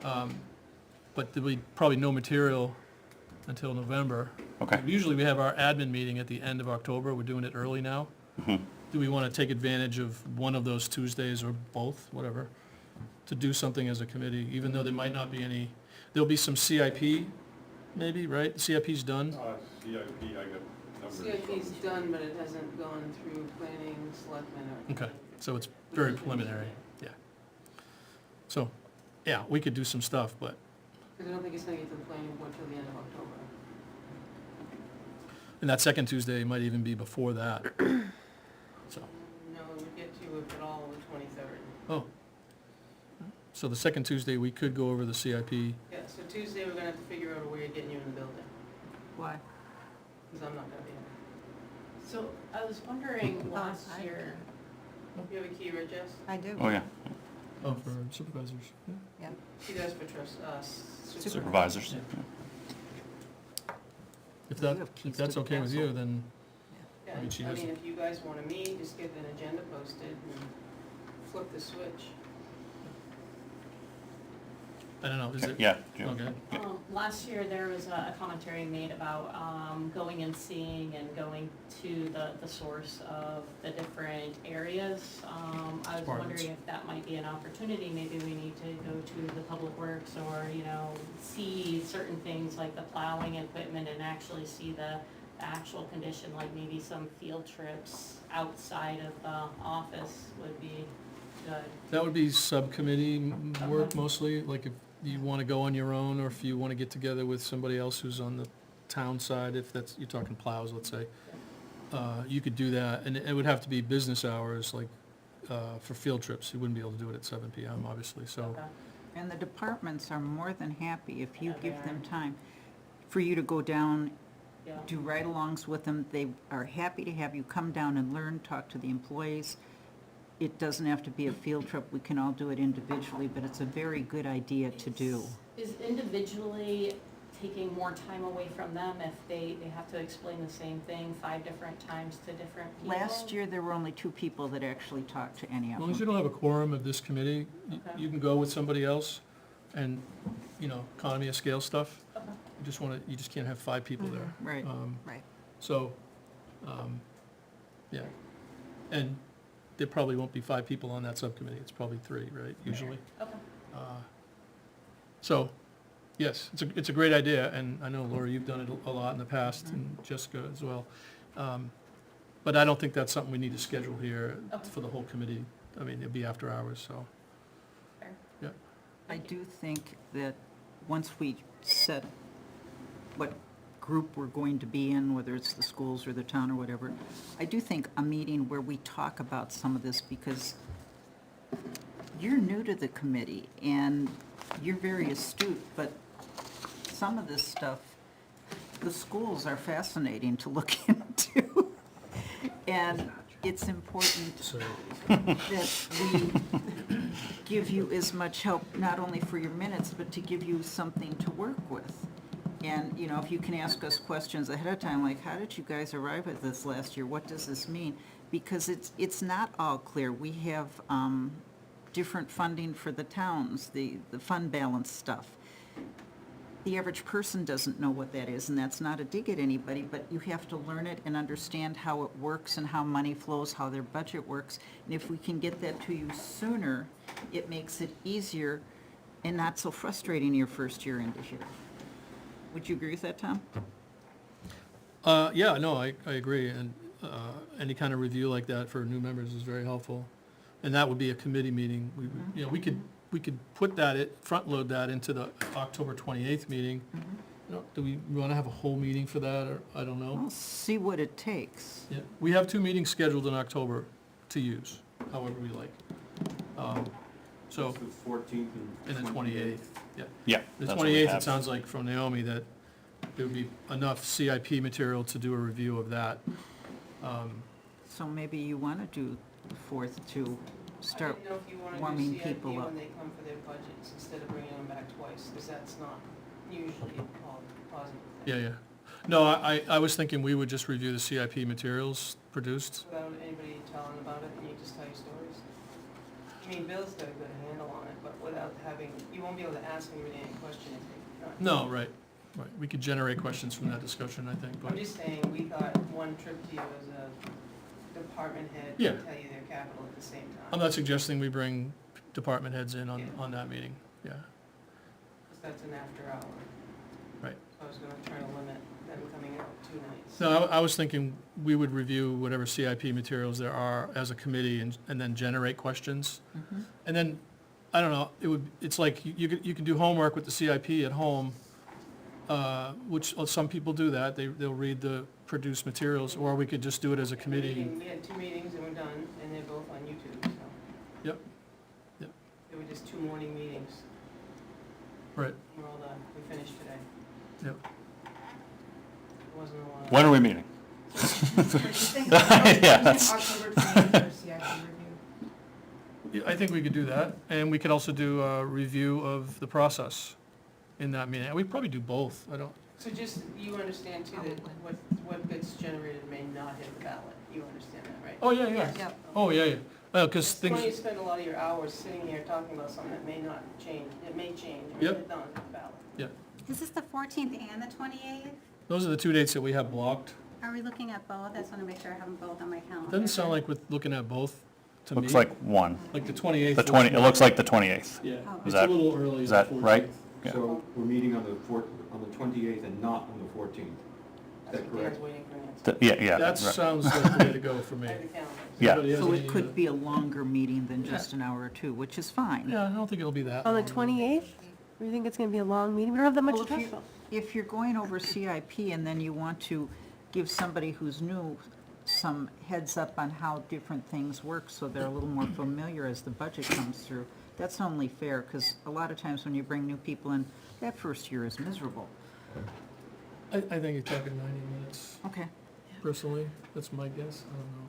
but there'll be probably no material until November. Okay. Usually we have our admin meeting at the end of October. We're doing it early now. Mhm. Do we want to take advantage of one of those Tuesdays or both, whatever, to do something as a committee, even though there might not be any, there'll be some CIP maybe, right? CIP's done? CIP, I got CIP's done, but it hasn't gone through planning, selectmen, or. Okay, so it's very preliminary, yeah. So, yeah, we could do some stuff, but, Because I don't think it's gonna get to the planning board till the end of October. and that second Tuesday might even be before that. So, No, it would get to you if at all the 23rd. oh. So the second Tuesday, we could go over the CIP. Yeah, so Tuesday, we're gonna have to figure out a way of getting you in the building, Why? because I'm not gonna be here. So I was wondering last I- year, You have a key, right, Jess? I do. Oh, yeah, Oh, for supervisors, yeah. She does for supervisors. If You that, have keys if that's to the okay with you, castle. then, Yeah, I mean, she I has- mean, if you guys wanna meet, just get an agenda posted and flip the switch. I don't know, is it? Yeah. Okay. last year there was a commentary made about, going and seeing and going to the source of the different areas. I was Departments. wondering if that might be an opportunity, maybe we need to go to the public works or, see certain things like the plowing equipment and actually see the actual condition, like maybe some field trips outside of the office would be good. That would be subcommittee work Okay. mostly, like if you wanna go on your own, or if you wanna get together with somebody else who's on the town side, if that's, you're talking plows, let's say. You could do that, and it would have to be business hours, like, for field trips, you wouldn't be able to do it at 7 PM, obviously, so. Okay. And the departments are more than happy if you Yeah, they give them are. time for you to go down, Yeah. do ride-alongs with them. They are happy to have you come down and learn, talk to the employees. It doesn't have to be a field trip, we can all do it individually, but it's a very good idea to do. Is individually taking more time away from them if they have to explain the same thing 5 different times to different people? Last year, there were only 2 people that actually talked to any As of long as you them. don't have a quorum of this committee, Okay. you can go with somebody else, and, economy of scale stuff. Okay. You just can't have 5 people there. Right, Right. So, yeah, and there probably won't be 5 people on that subcommittee, it's probably 3, right, usually? Okay. So, yes, it's a great idea, and I know, Laura, you've done it a lot in the past, and Jessica as well. But I don't think that's something we need to schedule here Okay. for the whole committee. I mean, it'd be after hours, so, Fair. yeah. I do think that once we set what group we're going to be in, whether it's the schools or the town or whatever, I do think a meeting where we talk about some of this, because you're new to the committee and you're very astute, but some of this stuff, the schools are fascinating to look into. And it's important So, that we give you as much help, not only for your minutes, but to give you something to work with. And, if you can ask us questions ahead of time, like, how did you guys arrive at this last year? What does this mean? Because it's not all clear. We have different funding for the towns, the fund balance stuff. The average person doesn't know what that is, and that's not a dig at anybody, but you have to learn it and understand how it works and how money flows, how their budget works. And if we can get that to you sooner, it makes it easier and not so frustrating your first year into here. Would you agree with that, Tom? yeah, no, I agree, and any kind of review like that for new members is very helpful. And that would be a committee meeting. We could put that, front-load that into the October 28th meeting. Do we want to have a whole meeting for that, or, I don't know? We'll see what it takes. Yeah, we have 2 meetings scheduled in October to use, however we like. So, It's the 14th and the 28th, yeah. Yeah. The that's what we 28th, have. it sounds like from Naomi that there would be enough CIP material to do a review of that. So maybe you want to do the 4th to start. I didn't know if you wanna warming do CIP people up. when they come for their budgets instead of bringing them back twice, because that's not usually a positive Yeah, thing. yeah. No, I was thinking we would just review the CIP materials produced. Without anybody telling about it, and you just tell your stories. I mean, Bill's got a good handle on it, but without having, you won't be able to ask anybody any questions. No, right. We could generate questions from that discussion, I think, I'm but, just saying, we thought one trip to you as a department head Yeah. to tell you their capital at the same time. I'm not suggesting we bring department heads in on that meeting, yeah. Because that's an after hour. Right. So I was gonna try to limit them coming out 2 nights. No, I was thinking we would review whatever CIP materials there are as a committee and then generate questions. And then, I don't know, it's like you can do homework with the CIP at home, which some people do that. They'll read the produced materials, or we could just do it as a committee. We had 2 meetings and we're done, and they're both on YouTube, so. Yep, yep, They were just 2 morning meetings. right, We're all done. We finished today. yep. It wasn't a lot. When are we meeting? Yeah, that's- October 28th for CIP review. Yeah, I think we could do that, and we could also do a review of the process in that meeting. We probably do both, I don't, So just, you understand too that what gets generated may not hit the ballot. You understand that, right? oh, yeah, yeah. Yep. Oh, yeah, yeah. Well, because It's funny you things, spend a lot of your hours sitting here talking about something that may not change. It may change, or Yep. it not hit the ballot. yeah, Is this the 14th and the 28th? those are the 2 dates that we have blocked. Are we looking at both? I just want to make sure I have them both on my calendar. Doesn't sound like we're looking at both, to me. Looks like one. Like the 28th. The 20, it looks like the 28th. Yeah, Oh. it's Is a that- little early. is on that the right? 14th. Yeah. So we're meeting on the 28th and not on the 14th. I Is that think correct? Dan's waiting for an answer. Yeah, That right. sounds like the way to go for me. I have the calendar. Yeah. Anybody has So any, it could be a longer meeting than just an hour or two, which is fine. Yeah, I don't think it'll be that On the long. 28th? You think it's gonna be a long meeting? We don't have that much Well, to if talk you- about. If you're going over CIP and then you want to give somebody who's new some heads up on how different things work so they're a little more familiar as the budget comes through, that's only fair, because a lot of times when you bring new people in, that first year is miserable. I think you're talking 90 minutes, Okay. personally. That's my guess. I don't know.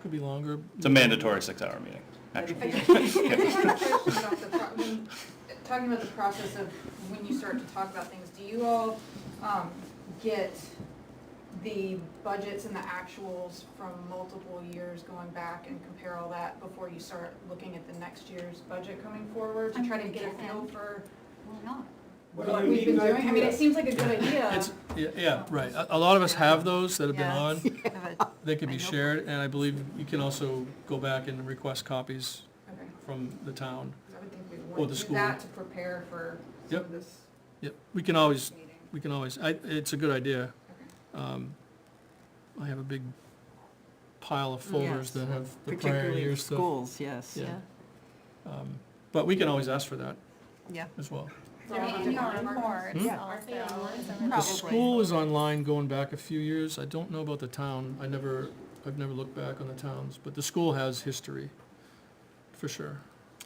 Could be longer. It's a mandatory 6-hour meeting, I actually. just have a question about talking about the process of when you start to talk about things, do you all get the budgets and the actuals from multiple years going back and compare all that before you start looking at the next year's budget coming forward to try to get a feel for Well, no. what we've been doing? I mean, it seems like a good idea. It's, yeah, right. A lot of us have those that have been on. Yeah. They can be shared, and I believe you can also go back and request copies Okay. from the town. I would think we Or would the do school. that to prepare for some Yep. of this Yep, meeting. it's a good idea. I have a big pile of folders Yes. that have the prior Particularly year's stuff. schools, yes. Yeah. But we can always ask for that Yeah. as well. The annual reports Hmm? also. The Probably. school is online going back a few years. I don't know about the town. I've never looked back on the towns, but the school has history, for sure.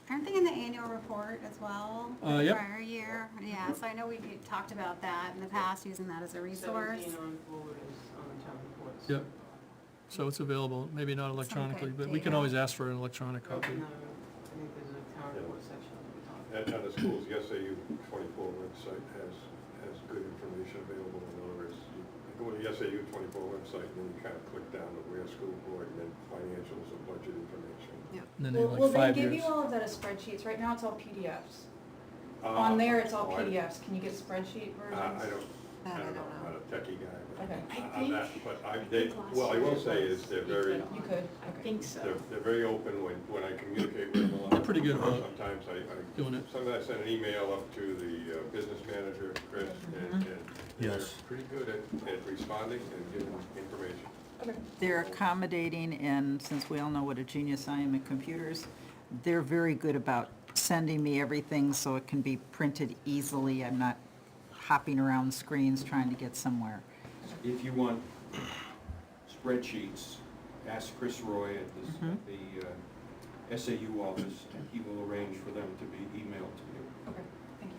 Aren't they in the annual report as well? Yep. Prior year? Yeah, so I know we talked about that in the past, using that as a resource. 17 on forward is on the town reports. Yep. So it's available, maybe not electronically, but we can data. always ask for an electronic No, copy. I think there's a town report section at the top. And the schools, the SAU 24 website has good information available. In other words, you go to the SAU 24 website, and then you kind of click down to where school board, and then financials and budget information. And then they have Will like they 5 give years. you all of that as spreadsheets? Right now, it's all PDFs. On there, it's all oh, I- PDFs. Can you get spreadsheet versions? I don't know, I'm not a techie guy, Okay. but on that, but well, I will say is they're very, You could, I okay. think so. they're very open when I communicate with them a lot. They're pretty good about Sometimes doing it. Sometimes I send an email up to the business manager, Chris, and they're Yes. pretty good at responding and giving information. They're accommodating, and since we all know what a genius I am at computers, they're very good about sending me everything so it can be printed easily. I'm not hopping around screens trying to get somewhere. If you want spreadsheets, ask Chris Roy at the SAU office, and he will arrange for them to be emailed to you. Okay, thank you.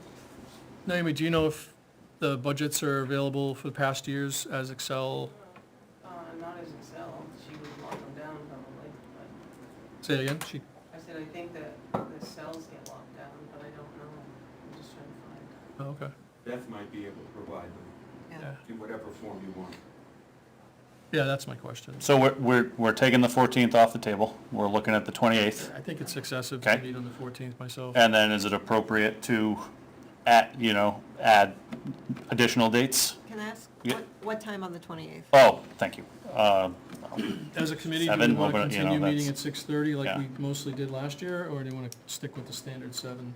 Naomi, do you know if the budgets are available for the past years as Excel? Not as Excel, she would lock them down probably, but Say it again? I said I think that the cells get locked down, but I don't know. I'm just trying to find. Oh, okay. Beth might be able to provide them Yeah. in whatever form you want. Yeah, that's my question. So we're taking the 14th off the table. We're looking at the 28th. I think it's excessive to Okay. meet on the 14th myself. And then is it appropriate to add additional dates? Can I ask, Yeah. what time on the 28th? Oh, thank you. As a committee, do we 7, want to open it, you know, continue meeting that's- at 6:30 like yeah. we mostly did last year, or do you want to stick with the standard 7?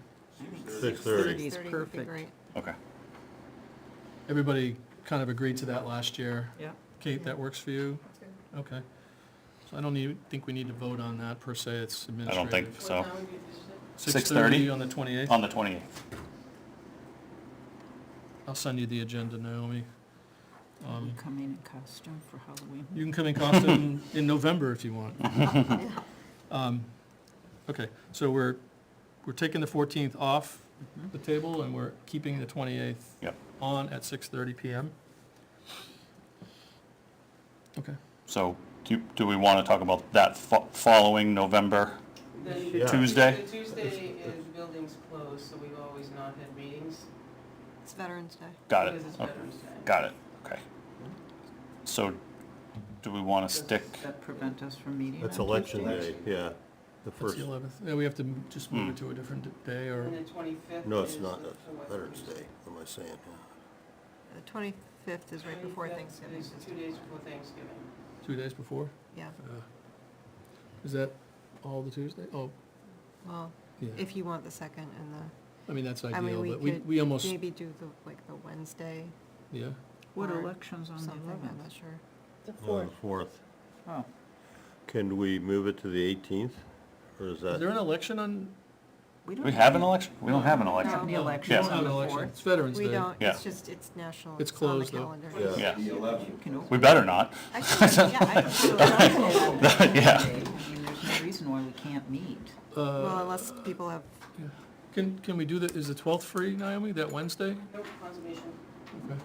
6:30. 6:30 is 6:30 would be perfect. great. Okay. Everybody kind of agreed to that last year. Yeah. Kate, that works for you? That's good. Okay. So I don't think we need to vote on that per se, it's I administrative. don't think What so. time would you do it? 6:30 on the 28th? On the 28th. I'll send you the agenda, Naomi. You coming in costume for Halloween? You can come in costume in November if you want. Okay, so we're taking the 14th off the table, and we're keeping the 28th Yep. on at 6:30 PM. Okay. So do we want to talk about that following November? The- Tuesday? The Tuesday is buildings closed, so we've always not had meetings. It's Veterans Day. Got it. Because it's Okay. Veterans Day. Got it, okay. So do we want to stick, Does that prevent us from meeting That's on election Tuesday? day, yeah. The That's first, the 11th. Yeah, we have to just move it to a different day, or, And the 25th no, it's is not, the that's fourth Veterans Tuesday. Day, what am I saying? The 25th is right before 25th Thanksgiving. is 2 days before Thanksgiving. 2 days before? Yeah, Is that all the Tuesday? Oh, well, yeah. if you want the second and I mean, that's I mean, ideal, we but could we almost, maybe do the, like, the Wednesday yeah. What or election's on the something, I'm 11th? not sure. On the 4th. Oh, Can we move it to the 18th, or is Is there that? an election on? we do don't we have an election? We don't have an have election. the No, elections we don't have on an the election. 4th. It's Veterans Day. We don't, Yeah. it's just, it's national, It's it's on the closed, though. calendar. Yeah. The 11th. You can open We better not. Actually, yeah, I don't feel confident on that Yeah. Monday. I mean, there's no reason why we can't meet. Well, unless people have, Can we do the, is the 12th free, Naomi, that Wednesday? Nope, conservation, Okay.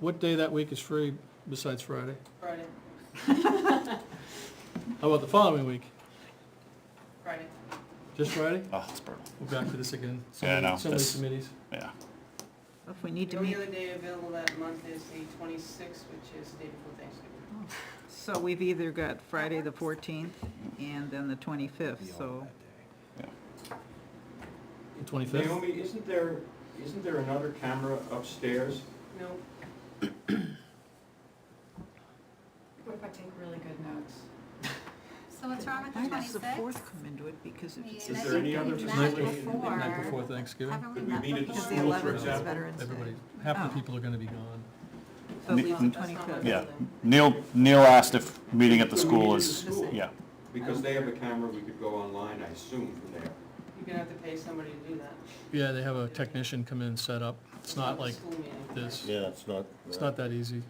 What day that week is free besides Friday? Friday, How about the following week? Friday. Just Friday? Oh, it's brutal. We're back to this again. Yeah, I know. So many This- committees. Yeah. If we need The to only meet, other day available that month is the 26th, which is the day before Thanksgiving. so we've either got Friday the 14th and then the 25th, so. The 25th? Naomi, isn't there another camera upstairs? No, What if I take really good notes? So what's wrong with the Why does the 26th? 4th come into it? Because if it's. Yeah, Is that's there any what other we've facility met in- before. Night before Thanksgiving? Haven't we Could we met meet at the before? because the school, for 11th is example? Veterans Day. Everybody, half the Oh. people are gonna be gone. So Me- leave the that's not my 25th. Yeah. building. Neil asked if meeting at the Could we school meet at is, the school? yeah. Because they have a camera, we could go online, I assume, from there. You're gonna have to pay somebody to do that. Yeah, they have a technician come in and set up. It's not like School meeting. this. Yeah, it's not that easy.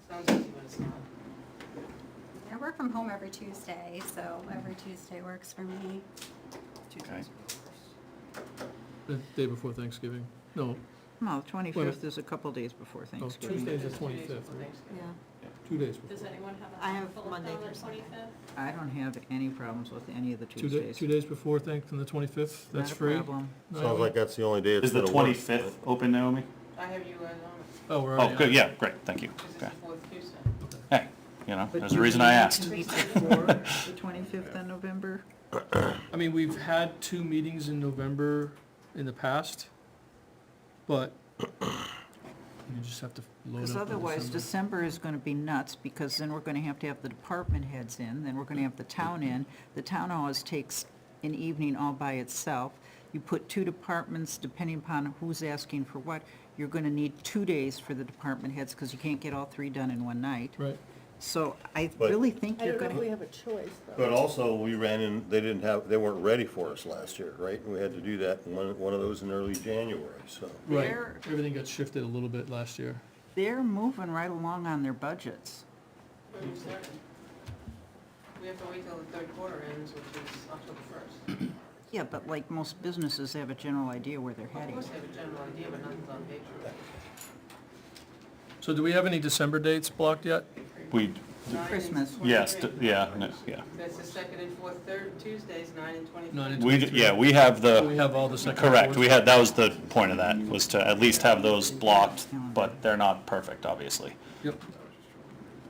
Sounds easy, but it's not. I work from home every Tuesday, so every Tuesday works for me. Okay. The day before Thanksgiving. No, No, the 25th is a couple days before Thanksgiving. Tuesday's the It's 2 days 25th, before right? Thanksgiving. Yeah, 2 days before. Does anyone have a I have conflict Monday on the through Sunday. 25th? I don't have any problems with any of the 2 Tuesdays. 2 days before from the 25th, that's free? Not a problem. Sounds like that's the only day it's Is the gonna work. 25th open, Naomi? I have you guys on it, Oh, we're Oh, already. good, on. yeah, great, thank you. because it's Okay. the fourth Tuesday. Hey, you know, But there's a do reason we I need asked. to meet before the 25th in November? I mean, we've had 2 meetings in November in the past, but you just have to load Because up in otherwise, December. December is gonna be nuts, because then we're gonna have to have the department heads in, then we're gonna have the town in. The town always takes an evening all by itself. You put 2 departments, depending upon who's asking for what, you're gonna need 2 days for the department heads, because you can't get all 3 done in one night. Right. So I But- really think I you're don't know if we gonna, have a choice, though. But also, we ran in, they weren't ready for us last year, right? And we had to do that, one of those in early January, so. Right, They're- everything got shifted a little bit last year. they're moving right along on their budgets. When you started. We have to wait till the third quarter ends, which is October 1st. Yeah, but like most businesses have a general idea where they're Of heading. course, they have a general idea, but nothing's on paper. So do we have any December dates blocked yet? We, 9 and Christmas. yes, 23. yeah, no, yeah. That's the second and fourth Tuesdays, 9 and 23. 9 and We, yeah, we have We the, have all the second. correct, we had, that was the point of that, was to at least have those blocked, but they're not perfect, obviously. Yep.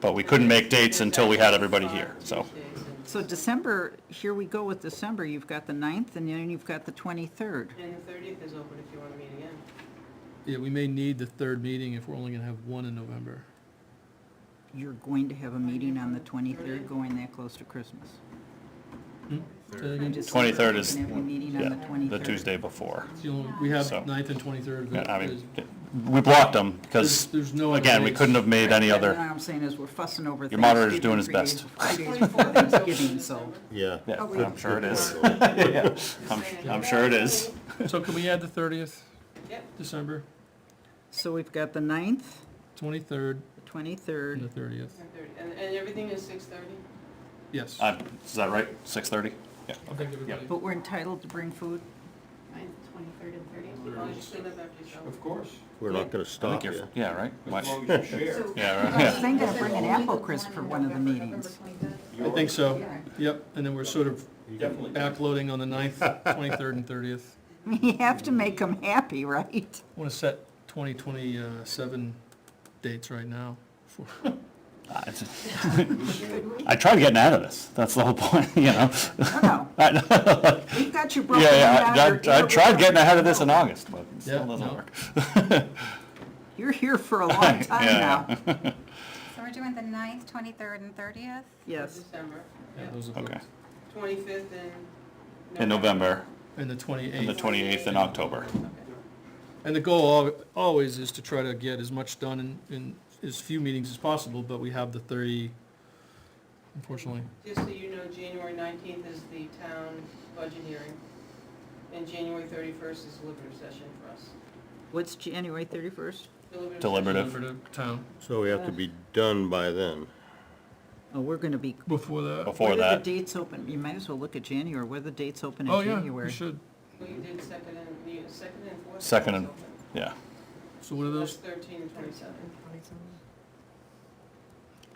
But we couldn't make dates until we had everybody here, so. So December, here we go with December, you've got the 9th, and then you've got the 23rd. And the 30th is open if you want to meet again. Yeah, we may need the 3rd meeting if we're only gonna have 1 in November. You're going to have a meeting on the 23rd, going that close to Christmas. Hmm? Say again? 23rd is, Have a meeting on the yeah, 23rd. the Tuesday before. It's the only- We have So- 9th and 23rd. Yeah, I is- mean, we blocked them because, There's no other again, we days. couldn't have made any What other, I'm saying is we're fussing over Your monitor's doing his Thanksgiving best. 3 days before Thanksgiving, so. Yeah. yeah, Oh, we- I'm sure it is. Yeah, I'm sure it is. So can we add the 30th, Yep. December, So we've got the 9th, 23rd, the 23rd. and the 30th? 10:30. And everything is 6:30? Yes. Is that right? 6:30? Yeah. I think everybody. But we're entitled to bring food? 23rd and 30th. As long as you clean up after yourself. Of course, We're not gonna I think stop you're, you. yeah, right? Why- as long as you share. Yeah, right, I was yeah. thinking of bringing apple crisp for one of the meetings. I think so, yep, and then we're sort of Definitely. backloading on the 9th, 23rd, and 30th. We have to make them happy, right? I want to set 2027 dates right now. I tried getting out of this. That's the whole point, you know? No, I know. we've got you broken Yeah, down. yeah, I tried getting ahead of this in August, but it still Yeah, doesn't no. work. You're here for a long time now. Yeah. So we're doing the 9th, 23rd, and 30th? Yes. December. Yeah, those are Okay. booked. 25th In November, And the and the 28th. 28th in October. And the goal always is to try to get as much done in as few meetings as possible, but we have the 30, unfortunately. Just so you know, January 19th is the town budget hearing, and January 31st is deliberative session for us. What's January 31st? Deliberative. Deliberative town. So we have to be done by then. Oh, we're gonna be. Before that. Before What are that, the dates open? You might as well look at January. What are the dates open Oh, in yeah, January? we should. Well, you did second and fourth? Second and- That's open. yeah. So what are That's those? 13 and 27.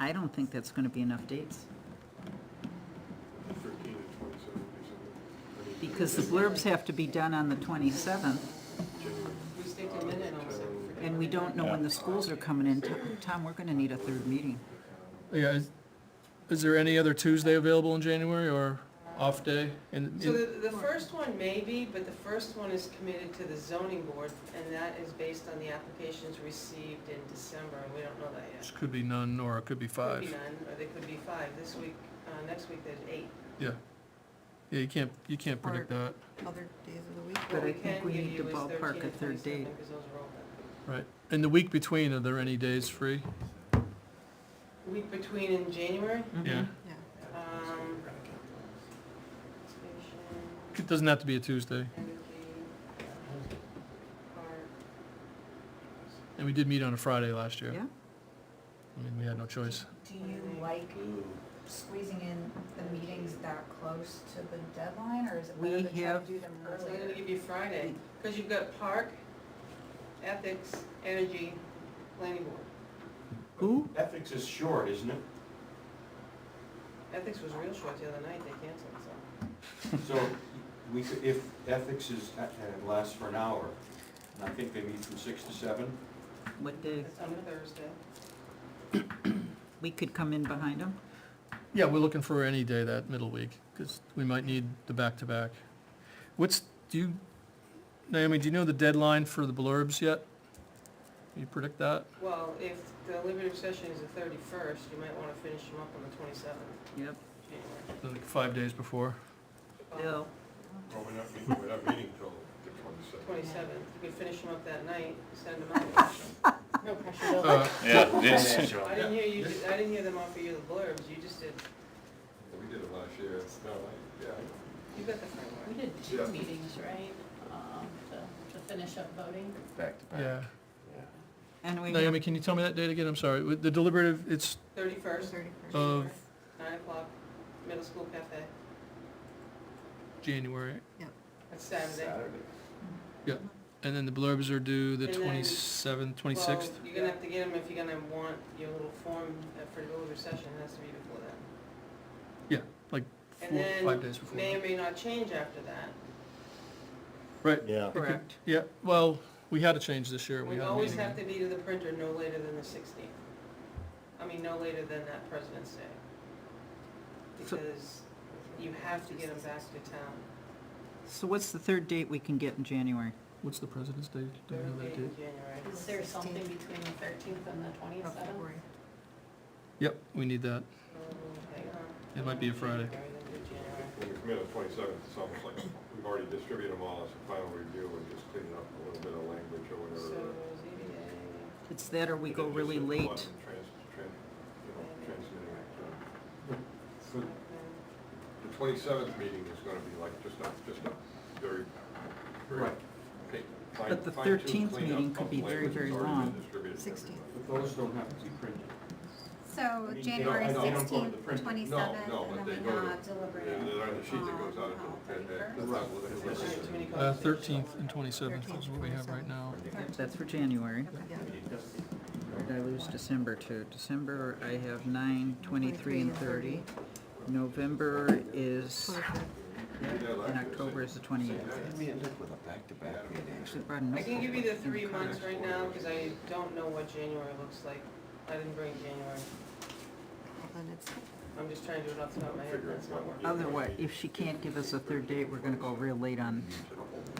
I don't think that's gonna be enough dates, 13 and 27 December. because the blurbs have to be done on the 27th, We stick to minute on the second. and we don't know when the schools are coming in. Tom, we're gonna need a third meeting. Yeah, is there any other Tuesday available in January or off day? So the first one may be, but the first one is committed to the zoning board, and that is based on the applications received in December, and we don't know that yet. Which could be none, or it could be Could 5. be none, or they could be 5. This week, next week there's 8. Yeah. Yeah, you can't predict that, Other days of the week. But What I we think can we give need you to is ballpark 13 a and third 27, date. because those are open. right? In the week between, are there any days free? Week between in January, Yeah. um, It doesn't have to be a Tuesday. And we did meet on a Friday last year. Yeah? I mean, we had no choice. Do you like squeezing in the meetings that close to the deadline, or is it We better to try have- to do them So I'm earlier? gonna give you Friday, because you've got park, ethics, energy, planning board. Who? Ethics is short, isn't it? Ethics was real short the other night, they canceled, so. So we could, if ethics is, and it lasts for an hour, and I think they meet from 6 to 7, What day? It's on a Thursday. We could come in behind them? Yeah, we're looking for any day that middle week, because we might need the back-to-back. Naomi, do you know the deadline for the blurbs yet? Can you predict that? Well, if the deliberative session is the 31st, you might want to finish them up on the 27th Yep. January. Like 5 days before? Bill? Well, we're not meeting till the 27th. 27th, you could finish them up that night, send them out. No pressure, Bill. Yeah, yes. I didn't hear them offer you the blurbs, you just did, We did it last year. No, yeah. you got the framework. We did Yeah. 2 meetings, right, to finish up voting? Back to back. Yeah. And we Naomi, can you tell me that date again? I'm sorry. With the deliberative, it's 31st, of 9 o'clock, middle school cafe, January. that's Saturday. And then the blurbs are due the And then- 27th, 26th? Well, you're gonna have to get them if you're gonna want your little form for the deliberative session, it has to be before that. Yeah, like And 5 days then, before. may or may not change after that. Right. Yeah. Correct. Yeah, well, we had to change this year. We had a always meeting. have to be to the printer no later than the 16th. I mean, no later than that President's Day. So- Because you have to get them back to town. So what's the third date we can get in January? What's the President's Day? Do we know Third that date date? in January. Is there something between the 13th and the 27th? Yep, we need that. Hang on. It might be a Friday. January, then do January. when we come in on the 27th, it's almost like we've already distributed them all as a final review and just cleaning up a little bit of language or So whatever. ZBA, It's that or we go And then really just late. transmitting it. For- The 27th meeting is gonna be like just a very, very. Right. okay, But the fine-tuned 13th cleanup meeting of could be very, language very that's already been long. distributed to 16th. everybody. But those don't have to be printed. So I January know, I don't go to the 16th, printer. 27th, No, and but then they we go to, have deliberative. they're on the sheet that goes out too many 13th and 27th is what we have right now. That's for January. Did I lose December too? December, I have 9, 23, and 30. November is, and October is the 28th. We ended with a back-to-back meeting. Actually brought a I can give you the 3 notebook. months right now, because I don't know what January looks like. I didn't bring January. I'm just trying to do it off the top of my head, that's not working. Otherwise, if she can't give us a third date, we're gonna go real late on,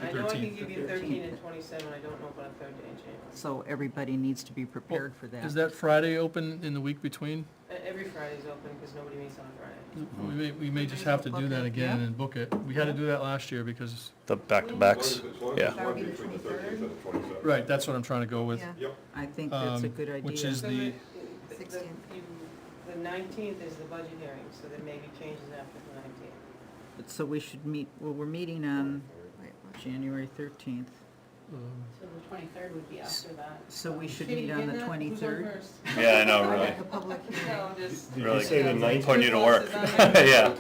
I know I can 13th. give you 13 and 27, I don't know about a third day in January. so everybody needs to be prepared for that. Is that Friday open in the week between? Every Friday's open, because nobody meets on a Friday. We may just have to do that again and book it. We had to do that last year because, The back-to-backs, yeah. That would be the 23rd? right, that's what I'm trying to go with. Yep. I think that's a good idea. Which is So the, the 19th is the budget hearing, so there may be changes after the 19th. So we should meet, well, we're meeting on January 13th, So the 23rd would be after that. so we should Katie, meet you on get the that? Who's on 23rd. first? Yeah, I know, really. No, just. Did Really you say the ninth? Putting you to work. Yeah. Yeah.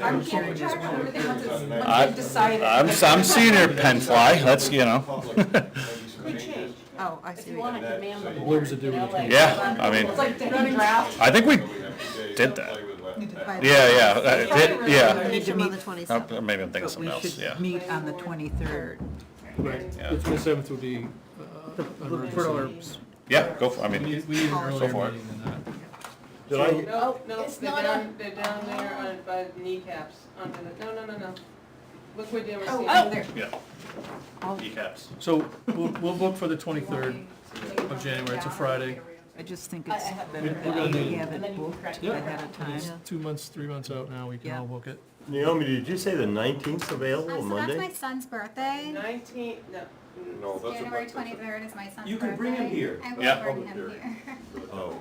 I'm keeping track of everything once it's, once I- we've decided. I'm seeing your pen fly, that's, you know. Could change. Oh, I If you want to command the What board, was the you know, difference like. between- Yeah, I mean, It's like running draft. I think we did that. Yeah. We need to meet. Maybe I'm thinking of But we something else, should yeah. meet on the 23rd. right, Yeah. the 27th would be The emergency. Probes. Yeah, go for, I We mean, need an earlier for it. meeting than that. Did I, No, It's they're not down, they're down there on, by the kneecaps, under the, no. Look where Dan was Oh, standing. there. yeah. Kneecaps. So we'll book for the 23rd of January, it's a Friday. I just think I it's have- better We're gonna that we need- have And it then you can booked correct Yeah. ahead of time. It's 2 months, 3 months out now, we can Yeah. all book it. Naomi, did you say the 19th available, So that's Monday? my son's birthday. 19, no. No, that's a. January 23rd is my son's birthday. You can bring him here. I will Yeah. bring him here. Oh.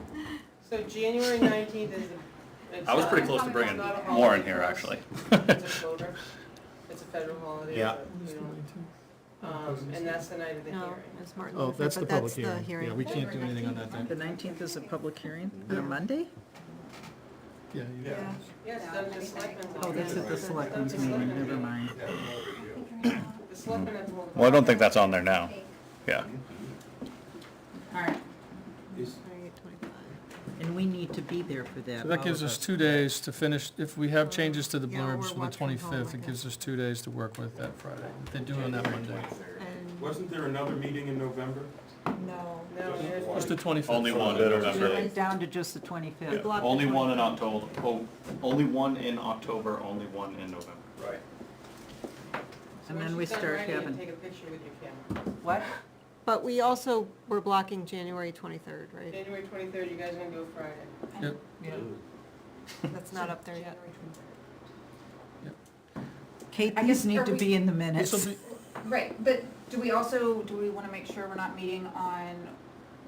So January 19th is the. it's I was pretty not- close to bringing it's not a more in holiday here, for us. actually. It's a floater. It's a federal holiday. Yeah. but, you know, and that's the night of the hearing. it's Martin Oh, Luther, that's the but public that's the hearing. Yeah, we can't do anything on that The day. 19th is a public hearing on a Monday? Yeah, you got it. Yes, done at the selectmen's. Oh, that's at the selectmen's meeting, never mind. The selectmen have to hold. Well, I don't think that's on there now, yeah. All right, Is- and we need to be there for that. So that all gives of us 2 days to finish, if we have changes to the Yeah, blurbs we're for the watching home, 25th, I it gives us 2 days to work with that Friday. If they do it on that Monday. And Wasn't there another meeting in November? No. No, here's Just the 25th. Only one in November. Went down to just the 25th. blocked Only the one in October, only one in October, only one in November. Right. So And once then we you've done start writing, you having- take a picture with your camera. What? But we also were blocking January 23rd, right? January 23rd, you guys are gonna do a Friday. Yep. That's not up there yet. Kate, I these guess, need are to we- be in the This'll minutes. be, Right, but do we also, do we wanna make sure we're not meeting on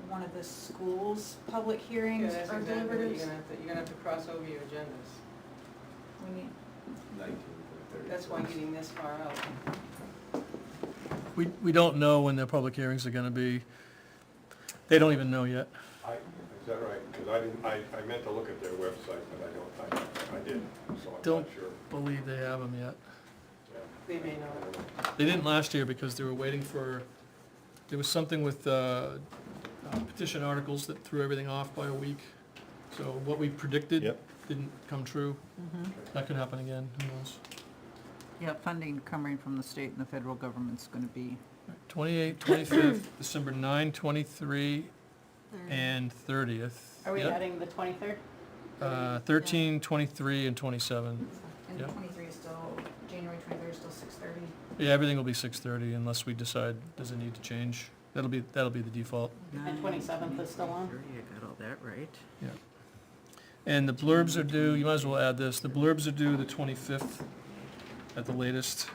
one of the schools' public Yeah, hearings that's or exactly what deliberatives? you're gonna have to cross over your agendas. We need- 19th or 30th. That's why getting this far out. we don't know when their public hearings are gonna be. They don't even know yet. Is that right? Because I didn't, I meant to look at their website, but I didn't, so I'm not Don't- sure. Believe they have them yet. They may not. They didn't last year because they were waiting for, there was something with petition articles that threw everything off by a week. So what we predicted Yep. didn't come true. That could happen again, who knows? Yeah, funding coming from the state and the federal government's gonna be, 28th, 25th, December 9, 23, and 30th. Are we Yep. adding the 23rd? 13, 23, and 27. And Yep. 23 is still, January 23rd is still 6:30. Yeah, everything will be 6:30 unless we decide, does it need to change? That'll be the default. And 27th is still on? 30, I got all that right. And the blurbs are due, you might as well add this, the blurbs are due the 25th at the latest.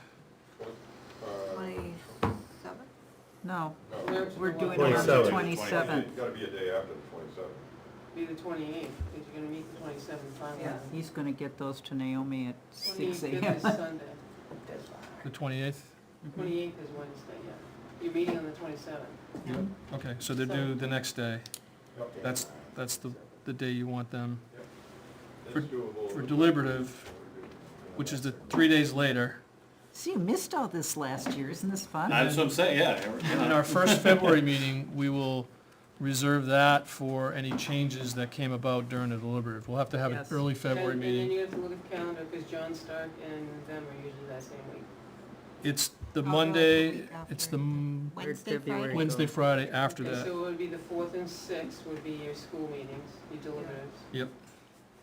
No, Alerts we're for doing what? it on the 27th. 27th. It's gotta be a day after the 27th. Be the 28th, because you're gonna meet the 27th finally. He's gonna get those to Naomi at 6 25th AM. is Sunday. The 28th? 28th is Wednesday, yeah. You're meeting on the 27th. Yep. Okay, so they're due the next day. That's the day you want them. For- That's doable. For deliberative, which is the 3 days later. See, you missed all this last year, isn't this fun? That's what I'm saying, yeah. And in our first February meeting, we will reserve that for any changes that came about during the deliberative. We'll have to have an Yes. early February And then meeting. you have to look at the calendar, because John Stark and them are usually that same week. It's the I'll go the Monday, week after. it's the Wednesday, February. Friday. Wednesday, Friday after Okay, that. so it would be the 4th and 6th would be your school meetings, your deliberatives. Yep.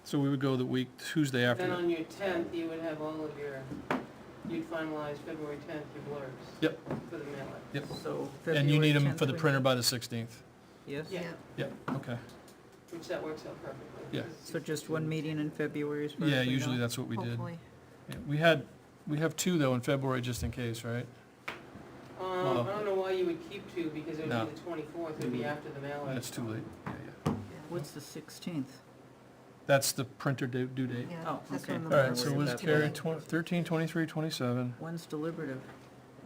So we would go the week, Tuesday after Then that. on your 10th, you would have all of your, you'd finalize February 10th, your blurbs. Yep. For the mailing. Yep. So And you need them February for the 10th, printer by the 16th. Yes? Yeah, Yep, okay. which that works out perfectly. Yeah. So just one meeting in February as far Yeah, as we usually know? that's what we did. Hopefully. Yeah, we have two though in February just in case, right? I don't know why you would keep two, because it No. would be the 24th, it would be after the mailing. That's too late. Yeah, yeah. What's the 16th? That's the printer due date. Oh, okay. All right, so Worry we'll about carry that. 13, 23, 27, When's deliberative?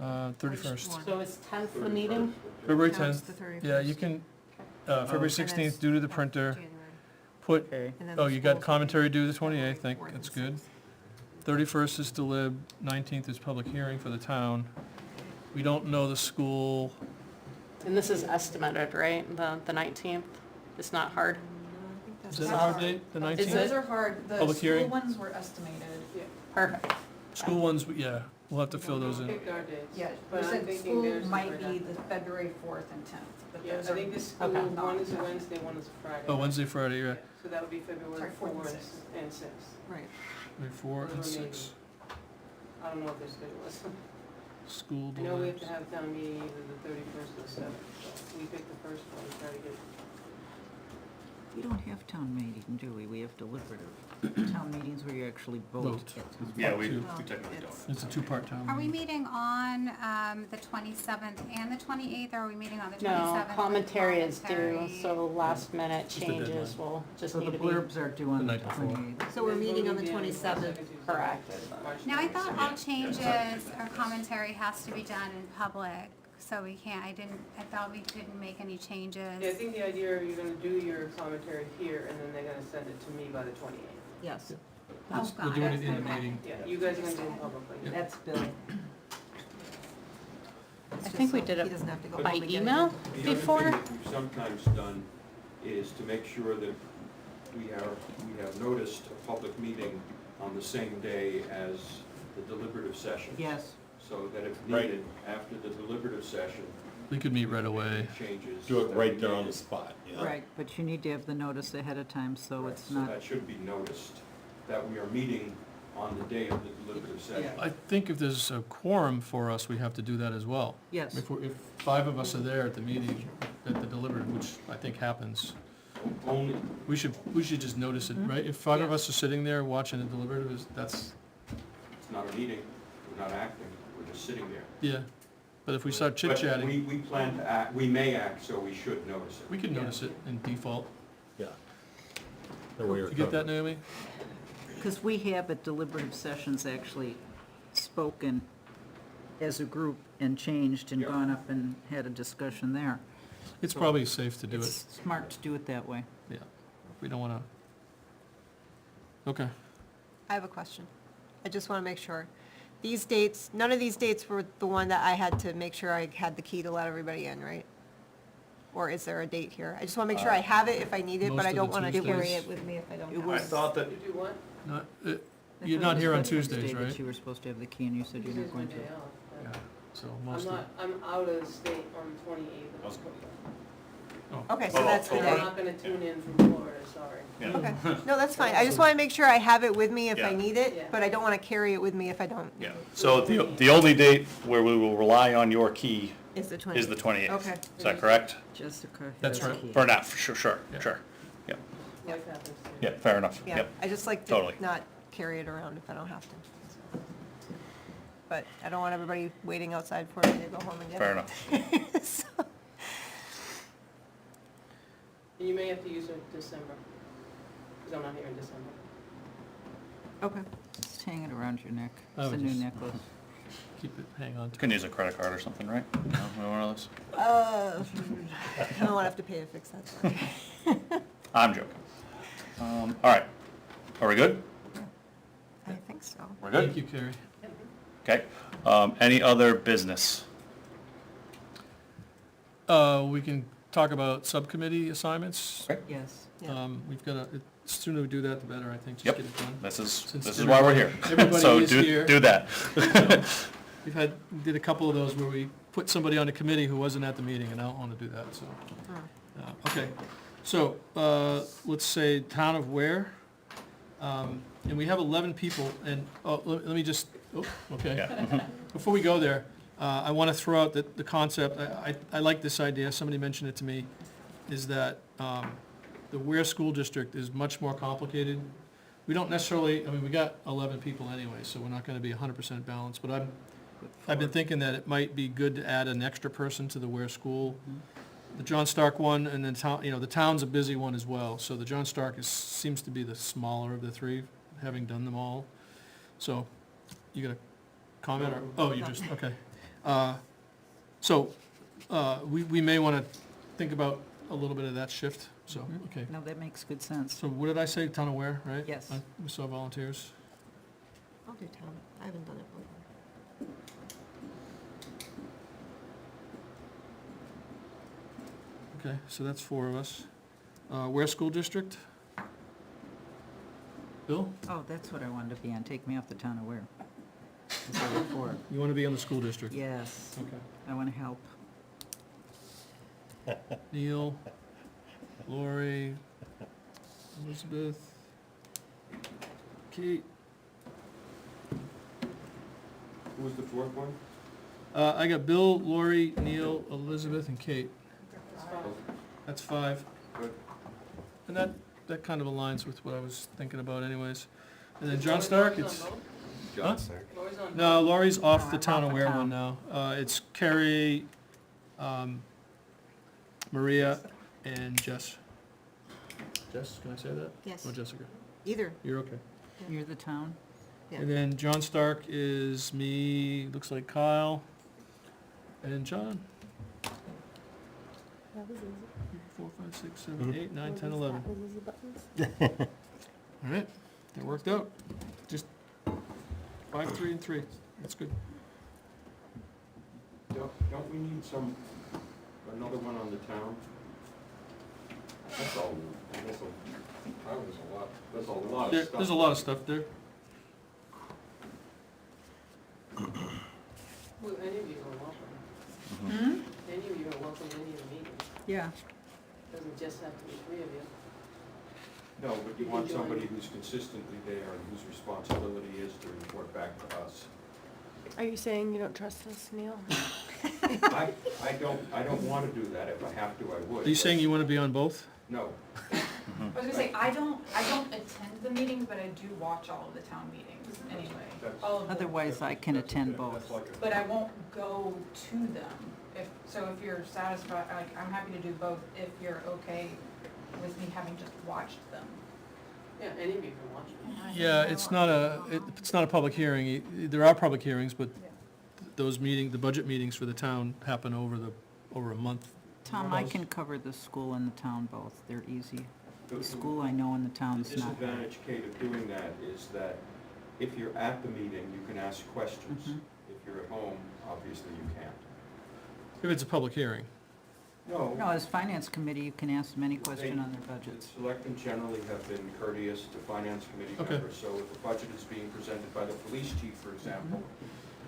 31st. So is 10th the meeting? February No, it's 10th, the 31st. yeah, you can, February 16th due to the printer, January. put, Okay. And then oh, the you got school's commentary due the 28th, February 4th that's and good. 6th. 31st is delib, 19th is public hearing for the town. We don't know the school, And this is estimated, right? The 19th? It's not hard? is that a hard date, the Is 19th? it? Those are hard, the Public school hearing? ones were estimated. Perfect. School ones, yeah, we'll have to fill those in. Picked our dates. Yeah, But we I'm said thinking school theirs is might right be after. the February 4th and 10th, but Yeah, those I are. think the school, Okay. one is a Wednesday, one is a Friday. Oh, Wednesday, Friday, yeah, So that would be February Sorry, 4th and 4th 6th. and 6th. Right. Maybe 4 and 6, I don't know what their schedule is. school I know we have to delibs. have town meeting either the 31st or the 7th, so we picked the first one, try to get. We don't have town meeting, do we? We have deliberative. Town meetings where you actually vote. Vote. Yeah, we Two. technically don't. It's a two-part town Are we meeting. meeting on the 27th and the 28th, or are we meeting on the 27th? No, with commentary is due, commentary? so last minute Just the deadline. changes will just So need the to be. blurbs are due on The the night before. 28th. So we're meeting on the Voting will be 27th. Tuesday, Correct. March Now, I thought 27th. all changes or commentary has to be done in public, so we can't, I thought we couldn't make any changes. Yeah, I think the idea, you're gonna do your commentary here, and then they're gonna send it to me by the 28th. Yes. Oh, We're God. doing it in the Okay. meeting. Yeah, you guys are gonna do it publicly. Yep. That's Bill. I think we did He it doesn't have to go by home and get it email done. The other before. thing that we've sometimes done is to make sure that we have noticed a public meeting on the same day as the deliberative session. Yes. So that if Right. needed, after the deliberative session. We could meet right we can away. make Changes. Do it that right we there on the needed. spot, yeah. Right, but you need to have the notice ahead of time, so Right, it's So not, that should be noticed, that we are meeting on the day of the deliberative session. I think if there's a quorum for us, we have to do that as well. yes. If 5 of us are there at the meeting, at the deliberative, which I think happens, Only, we should just notice it, right? If 5 of us are sitting there watching the deliberative, that's, it's not a meeting, we're not acting, we're just sitting there. yeah. But if we start But chit-chatting, we plan to act, we may act, so we should notice it. we can notice it in default. Yeah. That way you're You get that, covered. Naomi? Because we have at deliberative sessions actually spoken as a group and changed and Yeah. gone up and had a discussion there. It's probably safe to do it, It's smart to do it that way. yeah. We don't wanna. Okay. I have a question. I just want to make sure. These dates, none of these dates were the one that I had to make sure I had the key to let everybody in, right? Or is there a date here? I just want to make sure I have it if I need it, Most but I of don't the want to Tuesdays. carry it with me if I don't It have was- I thought that, You do what? Not, I you're thought it not was here on Veterans Tuesdays, Day right? that you were supposed to have the key, and you said you're Tuesday's not my going to. day off, Yeah, but so I'm most of, not, I'm out of state on the 28th. I was- Okay, so that's the I'm day. not gonna tune in from Florida, sorry. yeah. Okay, no, that's fine. I just want to make sure I have it with me if I Yeah. need Yeah. it, but I don't want to carry it with me if I don't. Yeah, so the only date where we will rely on your key Is the 20th. is the 28th. Okay. Is that correct? Jessica That's has the right. key. For now, sure, Yeah. sure, yeah. Life happens. Yeah, fair enough, Yeah, yep. I just like to Totally. not carry it around if I don't have to. But I don't want everybody waiting outside for me to go home and get it. Fair enough. So- And you may have to use it in December, because I'm not here in December. Okay. Just hang it around your neck. I It's a would new just- necklace. Keep it, hang on to You can use a credit card or something, right? No, one of those? I don't want to have to pay to fix that. Sorry. I'm joking. All right, are we good? I think so. We're it. good? Thank you, Carrie. Okay, any other business? We can talk about subcommittee assignments. Okay. Yes. Yeah. We've got to, the sooner we do that, the better, I think, just Yep. get it done. This is Since why we're here. everybody So is here. do that. We did a couple of those where we put somebody on a committee who wasn't at the meeting, and I don't want to do that, so. Okay, so, let's say Town of Ware, and we have 11 people, and, let me just, okay. Yeah. Before we go there, I want to throw out the concept, I like this idea, somebody mentioned it to me, is that the Ware School District is much more complicated. We don't necessarily, I mean, we got 11 people anyway, so we're not going to be 100% balanced, but I've been thinking that it might be good to add an extra person to the Ware School. The John Stark one, and then town, the town's a busy one as well, so the John Stark seems to be the smaller of the three, having done them all. So, you got a comment, or, oh, you just, okay. So, we may want to think about a little bit of that shift, so, okay. No, that makes good sense. So what did I say, Town of Ware, right? Yes. We saw volunteers. I'll do town. I haven't done it before. Okay, so that's 4 of us. Ware School District? Bill, Oh, that's what I wanted to be on. Take me off the Town of Ware. Is there before? you want to be on the school district? Yes, Okay. I want to help. Neil, Lori, Elizabeth, Kate. Who was the fourth one? I got Bill, Lori, Neil, Elizabeth, and Kate. It's fine. That's 5. Good. And that kind of aligns with what I was thinking about anyways. And then John Stark, Lori's it's, on both? huh? Lori's on No, Lori's off No, the I'm Town off of the Ware town. one now. It's Carrie, Maria, and Jess. Jess, can I say that? Yes. Oh, Jessica. Either. You're okay. You're the town? Yeah. And then John Stark is me, looks like Kyle, and John. 4, 5, 6, 7, 8, 9, 10, 11. All right, that worked out. Just 5, 3, and 3. That's good. Don't we need another one on the town? That's all, that's a lot of stuff. There's a lot of stuff there. Well, any of you are welcome. Hmm? Any of you are welcome to any of the meetings. Yeah. Doesn't just have to be 3 of you. No, but you You want can join. somebody who's consistently there and whose responsibility is to report back to us. Are you saying you don't trust us, Neil? I don't want to do that. If I have to, I would. Are you saying you want to be on both? No. I was gonna say, I don't attend the meetings, but I do watch all of the town meetings anyway. That's- All of them. Otherwise, I can attend both. That's like a- But I won't go to them. If you're satisfied, like, I'm happy to do both if you're okay with me having just watched them. Yeah, any of you can watch it. Yeah, it's not a public hearing. There are public hearings, but those the budget meetings for the town happen over a month. Tom, I can cover the school and the town both. They're easy. The The- school I know and the The town's not. disadvantage, Kate, of doing that is that if you're at the meeting, you can ask questions. Mhm. If you're at home, obviously you can't. If it's a public hearing. No. No, as finance committee, you can ask them any question on their The budgets. selectmen generally have been courteous to finance committee Okay. members, so if a budget is being presented by the police chief, for example,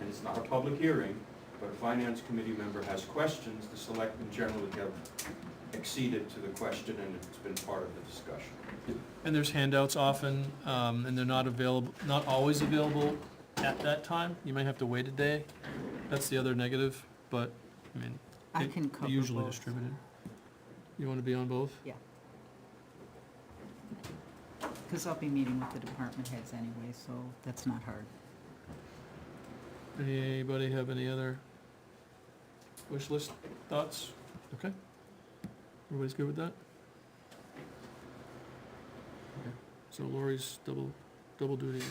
and it's not a public hearing, but a finance committee member has questions, the selectmen generally have acceded to the question and it's been part of the discussion. And there's handouts often, and they're not always available at that time. You might have to wait a day. That's the other negative, but, I mean, I they're can cover usually both. distributed. You want to be on both? Yeah. Because I'll be meeting with the department heads anyway, so that's not hard. Anybody have any other wish list thoughts? Okay. Everybody's good with that? Okay. So Lori's double duty.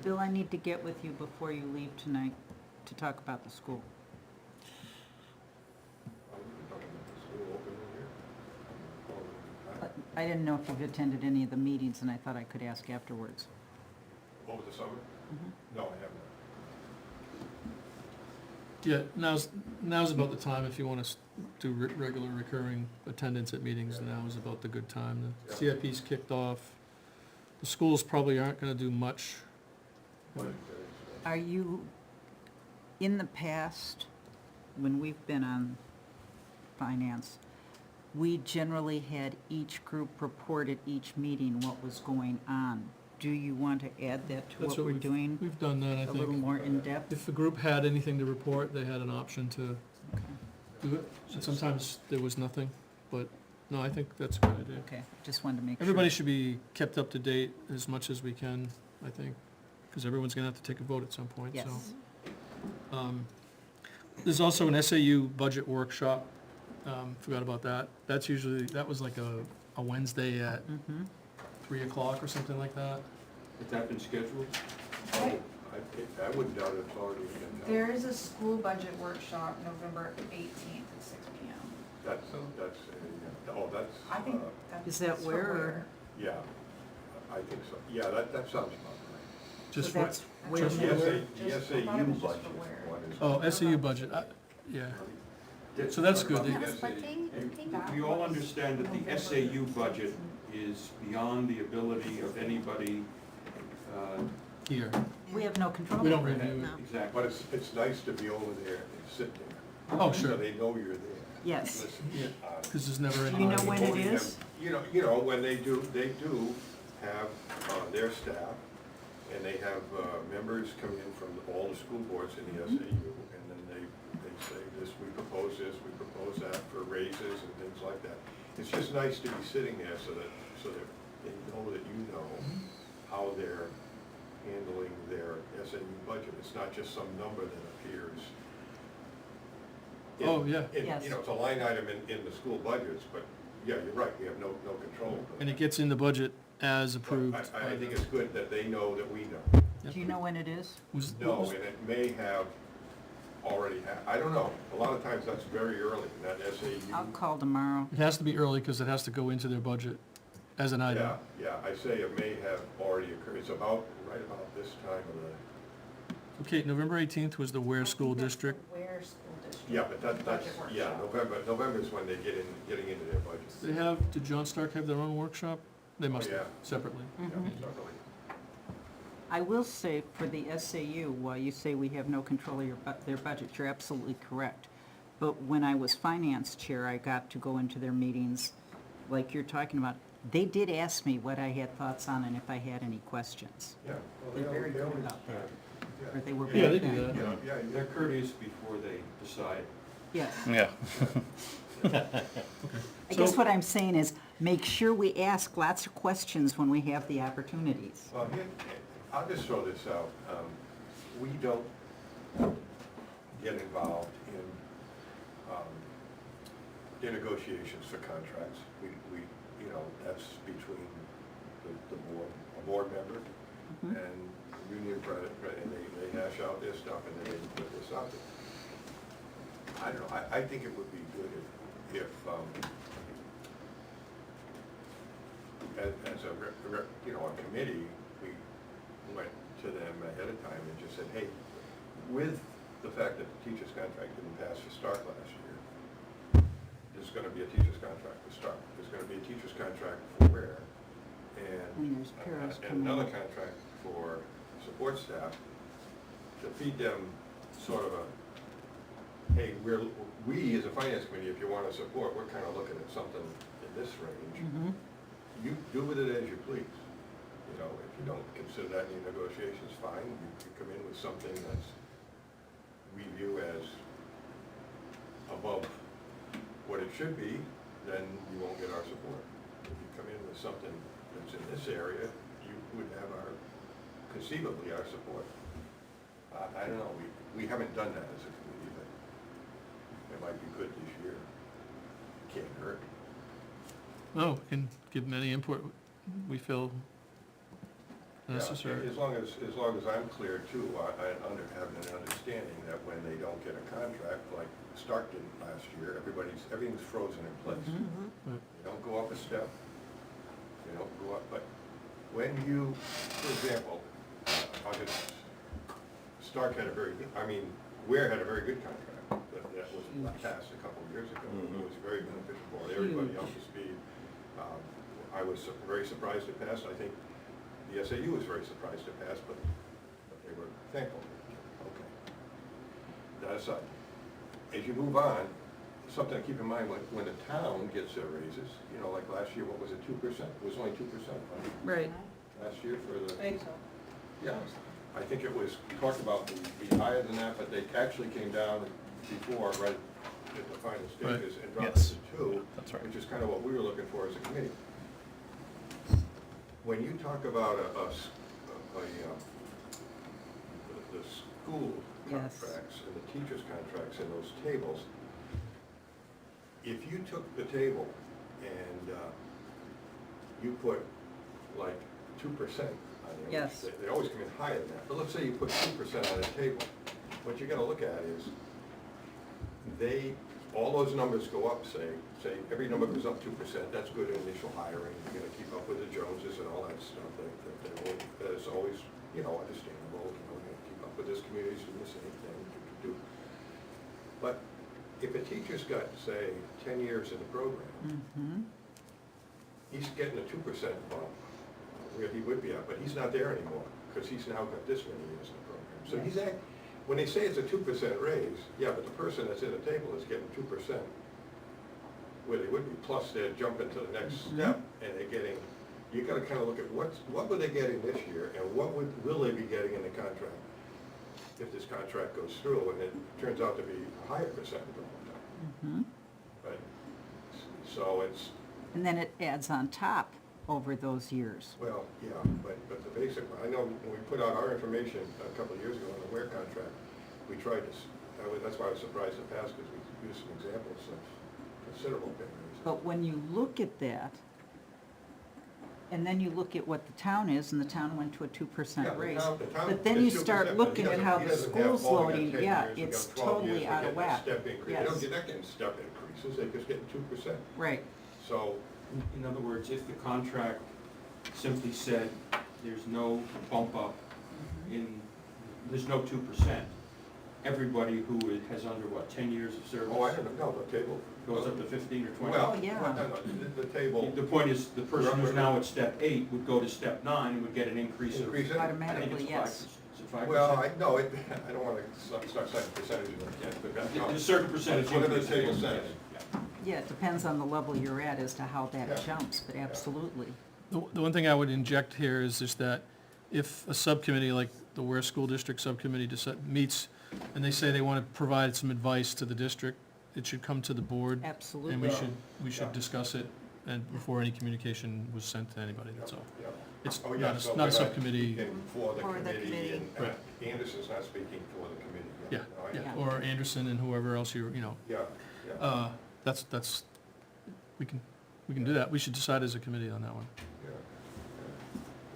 Bill, I need to get with you before you leave tonight to talk about the school. We can talk about the school opening here. But I didn't know if you've attended any of the meetings, and I thought I could ask afterwards. Over the summer? No, I haven't. Yeah, now's about the time if you want to do regular recurring attendance at meetings, now is about the good time. The CIP's kicked off. The schools probably aren't gonna do much. Are you, in the past, when we've been on finance, we generally had each group report at each meeting what was going on. Do you want to add that to That's what we're we've- doing? We've done that, I A little think. more in-depth? If a group had anything to report, they had an option to do it. And sometimes there was nothing, but no, I think that's a good idea. Okay, just wanted to make sure. Everybody should be kept up to date as much as we can, I think, because everyone's gonna have to take a vote at some point, so. Yes. There's also an SAU budget workshop, forgot about that. That was like a Wednesday at Mhm. 3 o'clock or something like that. Has that been scheduled? I wouldn't doubt it's already been done. There is a school budget workshop November 18th at 6 PM. That's, that's. I think uh, Is that that's for where, or- Yeah, I think so. Yeah, that sounds about right. Just So for, that's That's where, The just- SAU I thought it budget was just one for where. is. oh, SAU budget, yeah. So that's good. That was what date? We all understand that the SAU budget is beyond the ability of anybody, Here, we have no control. we don't over it. review it. No. But exactly. it's nice to be over there and sit there. Oh, sure. So they know you're there. Yes. Listen, Yeah. uh, Because there's never any. Do you know when it voting them- is? You know, when they do have their staff, and they have members come in from all the school boards in the SAU, and then they say this, we propose that for raises and things like that. It's just nice to be sitting there so that they know that you know how they're handling their SAU budget. It's not just some number that appears. Oh, yeah. Yes. You know, it's a line item in the school budgets, but, yeah, you're right, we have no control. over And it that. gets in the budget as But approved. I think it's good that they know that we know. Yep. Do you know when it is? No, and it may have already I don't know. A lot of times that's very early, in that SAU. I'll call tomorrow. It has to be early because it has to go into their budget as an item. Yeah, I say it may have already occurred. It's right about this time of the, Okay, November 18th was the Ware School District. Where school district. yeah, but that's, Budget yeah, workshop. November's when they getting into their budgets. Did John Stark have their own workshop? They must yeah. have, separately. Yeah, Mhm. separately. I will say for the SAU, while you say we have no control of their budget, you're absolutely correct. But when I was finance chair, I got to go into their meetings, like you're talking about. They did ask me what I had thoughts on and if I had any questions. Yeah. well, They're they very always- good about that. yeah. Or they were Yeah, they back do then. that. Yeah, They're courteous before they decide. Yes. Yeah. I guess what I'm saying is, make sure we ask lots of questions when we have the opportunities. Well, I'll just throw this out. We don't get involved in negotiations for contracts. You know, that's between the board, a board member Mhm. and the union president, and they hash out their stuff and then they put this out there. I don't know, I think it would be good if as a committee, we went to them ahead of time and just said, hey, with the fact that the teacher's contract didn't pass for Stark last year, there's gonna be a teacher's contract for Stark. There's gonna be a teacher's contract for Ware, And there's paras and coming another up. contract for support staff to feed them sort of a, hey, we as a finance committee, if you wanna support, we're kinda looking at something in this range. Mhm. You do with it as you please. You know, if you don't consider that in your negotiations, fine. You come in with something that's, we view as above what it should be, then you won't get our support. If you come in with something that's in this area, you would have conceivably our support. I don't know, we haven't done that as a committee, but it might be good this year. Can't hurt. No, we can give them any input we feel Yeah, necessary. As long as I'm clear too, I have an understanding that when they don't get a contract like Stark did last year, everything's frozen in place. Right. They don't go up a step, they don't go up, but when you, for example, Stark had a very good, Ware had a very good contract that was passed a couple of years ago. It was very beneficial for everybody up to speed. I was very surprised it passed. I think the SAU was very surprised it passed, but they were thankful. Okay. That aside, as you move on, something to keep in mind, when the town gets their raises, like last year, what was it, 2%? It was only 2%, Right. last year for the. I think so. Yeah, I think it was talked about to be higher than that, but they actually came down before, right at the final stages, and dropped Yes. it to 2, That's right. which is kind of what we were looking for as a committee. When you talk about the school Yes. contracts and the teachers' contracts in those tables, if you took the table and you put like 2% on it. Yes. They always come in higher than that, but let's say you put 2% on the table. What you gotta look at is, all those numbers go up, say every number goes up 2%, that's good initial hiring, you're gonna keep up with the Joneses and all that stuff, that is always, understandable, we're gonna keep up with this community's doing the same thing, But if a teacher's got, say, 10 years in the program, he's getting a 2% bump, where he would be at, but he's not there anymore, because he's now got this many years in the program. So when they say it's a 2% raise, yeah, but the person that's in the table is getting 2%, where they would be, plus they're jumping to the next step, and they're getting, you gotta kinda look at what were they getting this year, and what will they be getting in the contract, if this contract goes through, and it turns out to be a higher percentage all the time. But, so it's, And then it adds on top over those years. well, yeah, but the basic one, I know when we put out our information a couple of years ago on the Ware contract, we tried to, that's why I was surprised it passed, because we used some examples of considerable pay raises. But when you look at that, and then you look at what the town is, and the town went to a 2% Yeah, the raise. town But then you is 2%, start but looking he at how doesn't- the he doesn't have, school's "Oh, we got loading, 10 yeah, years, we it's got 12 years, totally we're out of getting a whack. Step increase, Yes. they're not getting step increases, they're just getting 2%. Right, So, In other words, if the contract simply said there's no bump up there's no 2%, everybody who has under, 10 years of service? I don't know, the table. Goes up to 15 or 20? Well, Oh, yeah. the table. The point is, the person who's now at step 8 would go to step 9 and would get an increase of, Increase it? I think automatically, it's 5%. yes. Is it 5%? Well, I don't want to start citing percentages, I can't, but that's not. There's a certain percentage. That's whatever the increase table that says. you're getting, Yeah, it depends on the level you're at as to how that Yeah. jumps, but absolutely. The one thing I would inject here is just that if a subcommittee like the Ware School District Subcommittee meets and they say they want to provide some advice to the district, it should come to the board. Absolutely. And we should Yeah. discuss it and before any communication was sent to anybody, that's all. Yeah. It's Oh, yeah, not a, so not we're a not subcommittee, speaking For the For the committee, committee. and Right. Anderson's not speaking for the committee. yeah, No, I- yeah, or Anderson and whoever else Yeah, yeah. that's, we can do that. We should decide as a committee on that one. Yeah.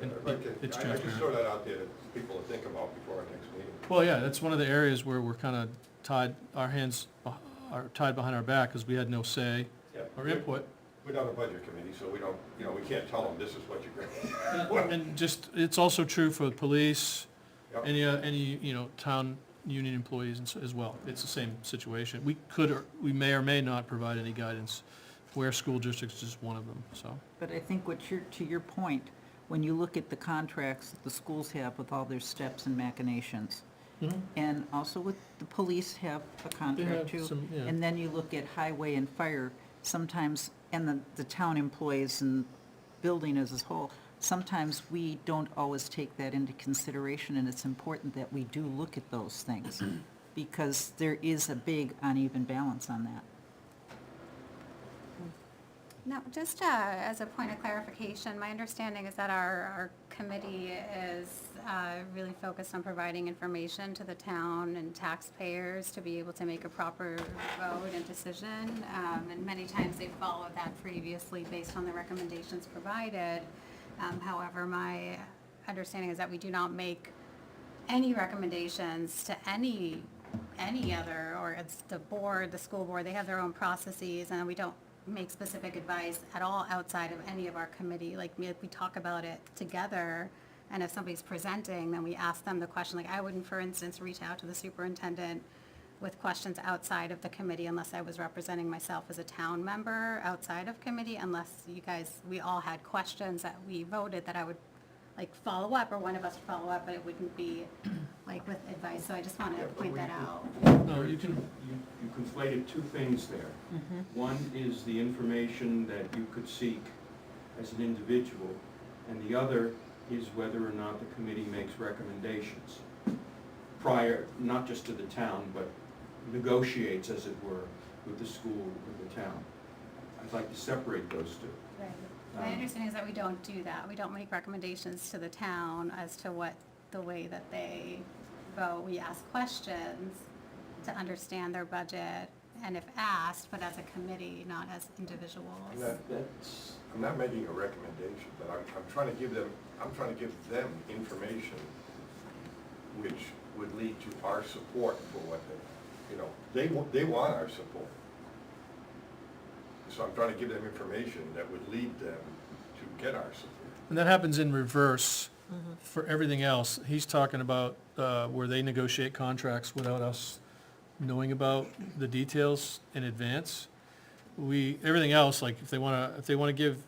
And I'd like to- it's I just transparent. throw that out there to people to think about before our next meeting. Well, yeah, that's one of the areas where we're kind of our hands are tied behind our back because we had no say Yeah. or input. We're not a budget committee, so we don't, we can't tell them this is what you're going to. And just, it's also true for police, Yep. any town union employees as well. It's the same situation. We could, or we may or may not provide any guidance, where school districts is one of them, so. But I think to your point, when you look at the contracts that the schools have with all their steps and machinations, and also with the police have a contract have too, some, yeah. and then you look at highway and fire, sometimes, and the town employees and building as a whole, sometimes we don't always take that into consideration, and it's important that we do look at those things, because there is a big uneven balance on that. No, just as a point of clarification, my understanding is that our committee is really focused on providing information to the town and taxpayers to be able to make a proper vote and decision. And many times they followed that previously based on the recommendations provided. However, my understanding is that we do not make any recommendations to any other, or it's the board, the school board, they have their own processes, and we don't make specific advice at all outside of any of our committee. Like, we talk about it together, and if somebody's presenting, then we ask them the question. Like, I wouldn't, for instance, reach out to the superintendent with questions outside of the committee unless I was representing myself as a town member outside of committee, unless you guys, we all had questions that we voted that I would, like, follow up, or one of us would follow up, but it wouldn't be, like, with advice. So I just wanted to point that out. No, you can, You conflated two things there. One is the information that you could seek as an individual, and the other is whether or not the committee makes recommendations prior, not just to the town, but negotiates, as it were, with the school, with the town. I'd like to separate those two. Right. My understanding is that we don't do that. We don't make recommendations to the town as to what, the way that they vote. We ask questions to understand their budget, and if asked, but as a committee, not as individuals. I'm not making a recommendation, but I'm trying to give them information which would lead to our support for what they want our support. So I'm trying to give them information that would lead them to get our support. and that happens in reverse for everything else. He's talking about where they negotiate contracts without us knowing about the details in advance. Everything else, like if they wanna give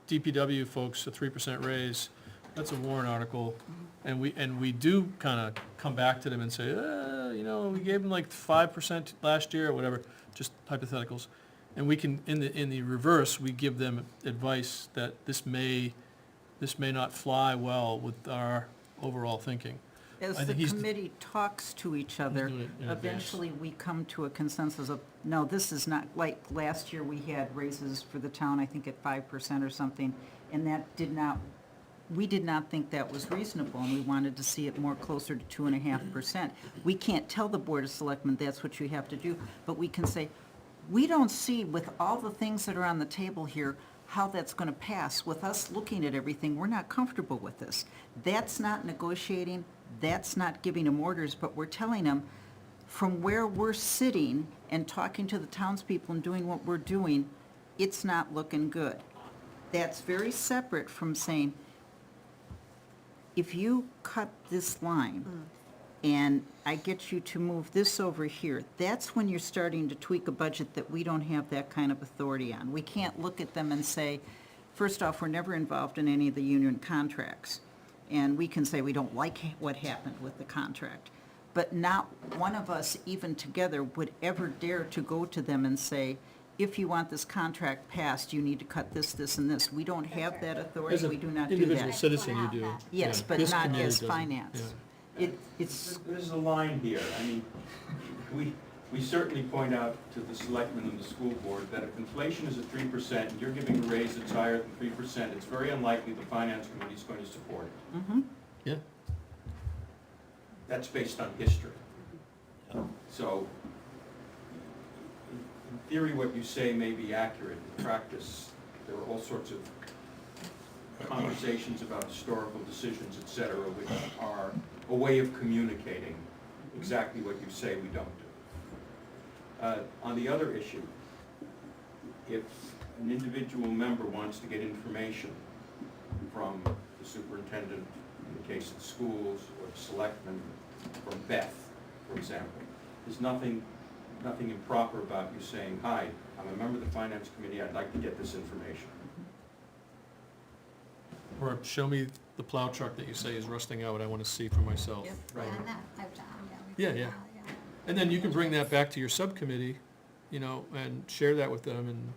DPW folks a 3% raise, that's a warrant article. And we do kinda come back to them and say, we gave them like 5% last year or whatever, just hypotheticals. And we can, in the reverse, we give them advice that this may not fly well with our overall thinking. As I the think he's- committee talks to each other, doing it in advance. eventually we come to a consensus of, no, this is not, like last year we had raises for the town, I think at 5% or something, and we did not think that was reasonable, and we wanted to see it more closer to 2.5%. We can't tell the Board of Selectmen that's what you have to do, but we can say, we don't see with all the things that are on the table here, how that's gonna pass. With us looking at everything, we're not comfortable with this. That's not negotiating, that's not giving them orders, but we're telling them, from where we're sitting and talking to the townspeople and doing what we're doing, it's not looking good. That's very separate from saying, if you cut this line and I get you to move this over here, that's when you're starting to tweak a budget that we don't have that kind of authority on. We can't look at them and say, first off, we're never involved in any of the union contracts. And we can say we don't like what happened with the contract. But not one of us, even together, would ever dare to go to them and say, if you want this contract passed, you need to cut this, this, and this. We don't have that authority, As an we do not do individual that. citizen, you do. Yes, Yeah. but This not committee as doesn't. finance. Yeah. It's, There's a line here. I mean, we certainly point out to the selectmen and the school board that if inflation is at 3% and you're giving a raise that's higher than 3%, it's very unlikely the finance committee is going to support it. Yeah. That's based on history. So, in theory, what you say may be accurate. In practice, there are all sorts of conversations about historical decisions, et cetera, which are a way of communicating exactly what you say we don't do. On the other issue, if an individual member wants to get information from the superintendent, in the case of the schools, or the selectmen, from Beth, for example, there's nothing improper about you saying, hi, I'm a member of the finance committee, I'd like to get this information. Or show me the plow truck that you say is rusting out, I wanna see for myself. Yep. Right. And that I've done, we've Yeah, done yeah. that, And then you can bring that back to your subcommittee, and share that with them, and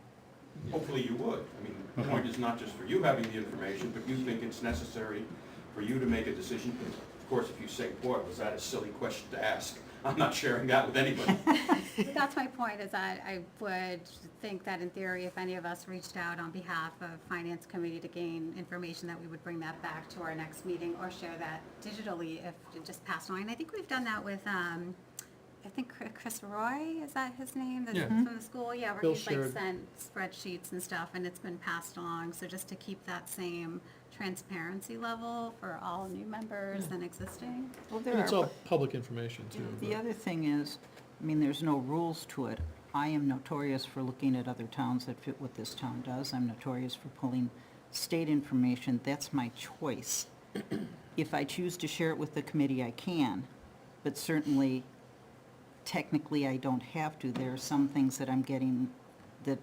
Hopefully you would. I mean, the point is not just for you having the information, but you think it's necessary for you to make a decision. Of course, if you say, boy, was that a silly question to ask, I'm not sharing that with anybody. That's my point, is that I would think that in theory, if any of us reached out on behalf of Finance Committee to gain information, that we would bring that back to our next meeting or share that digitally if it just passed on. And I think we've done that with, I think Chris Roy, is that his name? That's Yeah. from the school, yeah, where Bill he's like shared. sent spreadsheets and stuff and it's been passed along. So just to keep that same transparency level for all new members and existing. Well, And there it's are, all public information too. the but- other thing is, I mean, there's no rules to it. I am notorious for looking at other towns that fit what this town does. I'm notorious for pulling state information. That's my choice. If I choose to share it with the committee, I can, but certainly, technically, I don't have to. There are some things that I'm getting that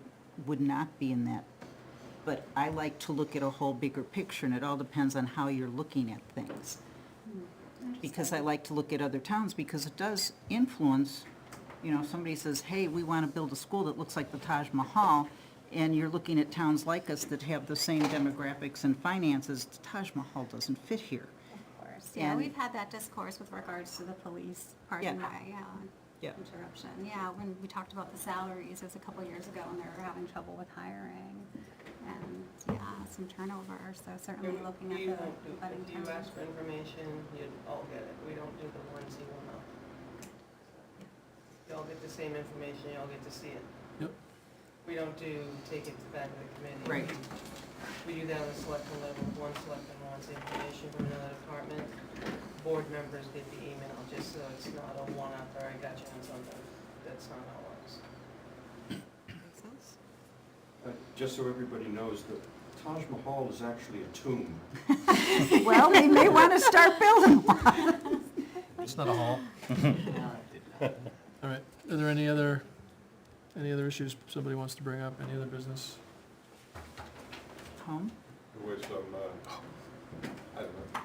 would not be in that. But I like to look at a whole bigger picture, and it all depends on how you're looking at things. Because I like to look at other towns, because it does influence, you know, somebody says, hey, we want to build a school that looks like the Taj Mahal, and you're looking at towns like us that have the same demographics and finances, the Taj Mahal doesn't fit here. Of course, yeah, And- we've had that discourse with regards to the police, pardon Yeah. my, Yeah. interruption. Yeah, when we talked about the salaries, it was a couple years ago, and they were having trouble with hiring, and, yeah, some turnover, so certainly looking at We the don't do, budding if you towns. ask for information, you'd all get it. We don't do the ones you will not. You all get the same information, you all get to see it. Yep. We don't do, take it back to the committee. Right. We do that on the selectman level. If one selectman wants information from another department, board members get the email, just so it's not a one-up, or I got you on something. That's not how it works. Makes sense. Just so everybody knows, the Taj Mahal is actually a tomb. Well, we may want to start building one. It's not a hall. All right, are there any other issues somebody wants to bring up, any other business? Tom? There was some, I don't know.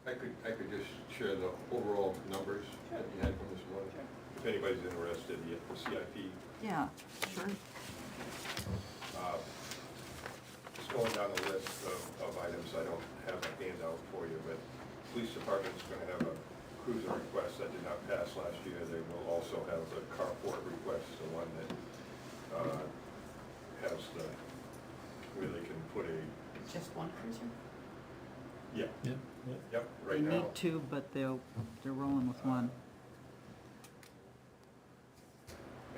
I could just share the overall numbers that you had from this morning. If anybody's interested, the CIP. Yeah, sure. Just going down the list of items, I don't have a handout for you, but police department's gonna have a cruiser request that did not pass last year. They will also have the carport request, the one that, has the, where they can put a, Just one cruiser? yeah, Yeah. yep, They right now. need two, but they're rolling with one.